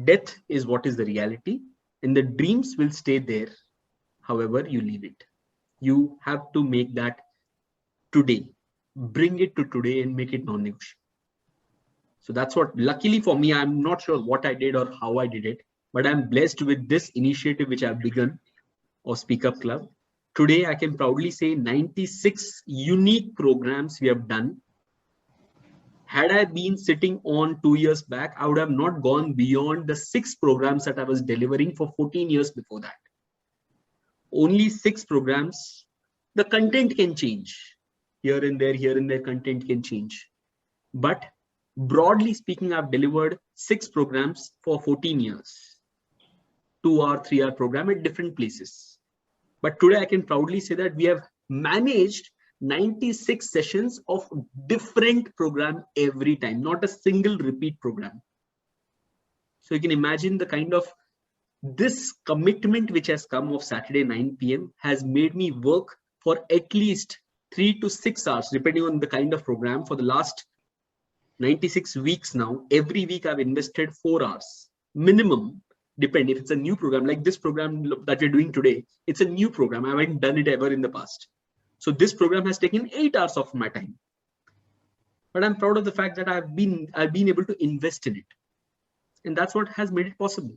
death is what is the reality, and the dreams will stay there, however you leave it. You have to make that today. Bring it to today and make it non-negotiable. So that's what, luckily for me, I'm not sure what I did or how I did it, but I'm blessed with this initiative which I've begun, or Speak Up Club. Today, I can proudly say 96 unique programs we have done. Had I been sitting on 2 years back, I would have not gone beyond the 6 programs that I was delivering for 14 years before that. only 6 programs. The content can change here and there, content can change. But broadly speaking, I've delivered 6 programs for 14 years, 2-hour, 3-hour program at different places. But today I can proudly say that we have managed 96 sessions of different program every time, not a single repeat program. So you can imagine the kind of this commitment which has come of Saturday 9 p.m. has made me work for at least 3 to 6 hours, depending on the kind of program, for the last 96 weeks now. Every week I've invested 4 hours minimum. Depend if it's a new program like this program that we're doing today, it's a new program. I haven't done it ever in the past. So this program has taken 8 hours of my time. But I'm proud of the fact that I've been able to invest in it. And that's what has made it possible.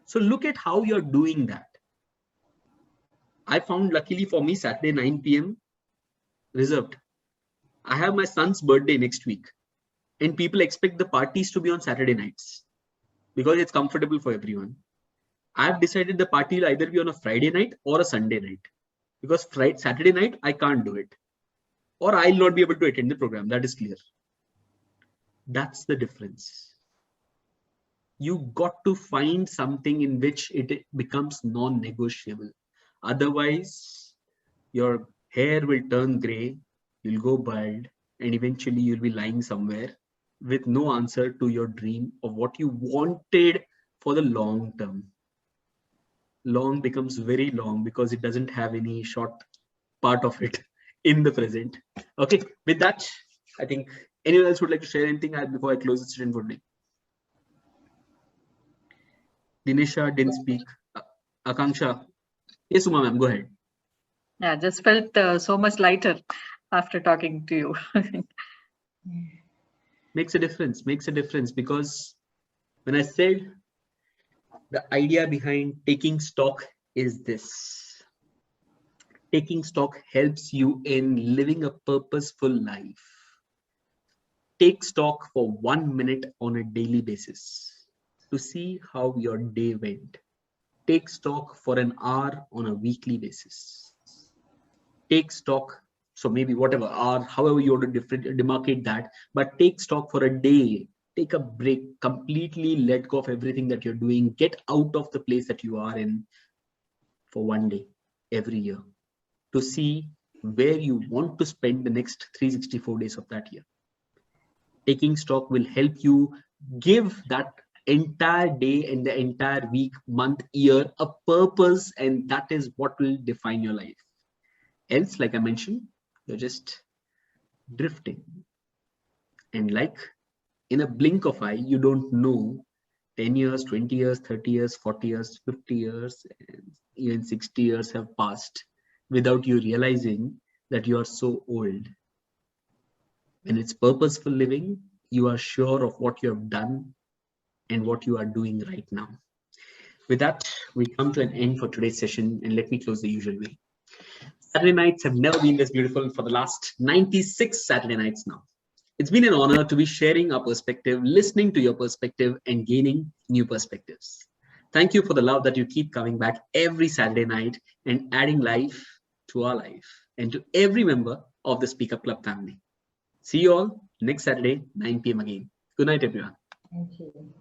So look at how you're doing that. I found, luckily for me, Saturday 9 p.m. reserved. I have my son's birthday next week, and people expect the parties to be on Saturday nights because it's comfortable for everyone. I've decided the party will either be on a Friday night or a Sunday night, because Saturday night I can't do it, or I'll not be able to attend the program. That is clear. That's the difference. You got to find something in which it becomes non-negotiable. Otherwise, your hair will turn gray, you'll go bald, and eventually you'll be lying somewhere with no answer to your dream of what you wanted for the long term. Long becomes very long because it doesn't have any short part of it in the present. Okay, with that, I think anyone else would like to share anything before I close the session for today? Dinesha didn't speak. Akanksha. Yes, Uma ma'am, go ahead. Yeah, just felt so much lighter after talking to you. Makes a difference, because when I said the idea behind taking stock is this. Taking stock helps you in living a purposeful life. Take stock for 1 minute on a daily basis to see how your day went. Take stock for an hour on a weekly basis. Take stock, so maybe whatever hour, however you want to demarcate that, but take stock for a day. Take a break, completely let go of everything that you're doing. Get out of the place that you are in for 1 day every year to see where you want to spend the next 364 days of that year. Taking stock will help you give that entire day and the entire week, month, year a purpose, and that is what will define your life. Else, like I mentioned, you're just drifting. And like in a blink of eye, you don't know 10 years, 20 years, 30 years, 40 years, 50 years, and even 60 years have passed without you realizing that you are so old. When it's purposeful living, you are sure of what you have done and what you are doing right now. With that, we come to an end for today's session, and let me close the usual way. Saturday nights have never been this beautiful for the last 96 Saturday nights now. It's been an honor to be sharing our perspective, listening to your perspective, and gaining new perspectives. Thank you for the love that you keep coming back every Saturday night and adding life to our life and to every member of the Speak Up Club family. See you all next Saturday, 9 p.m. again. Good night, everyone. Thank you.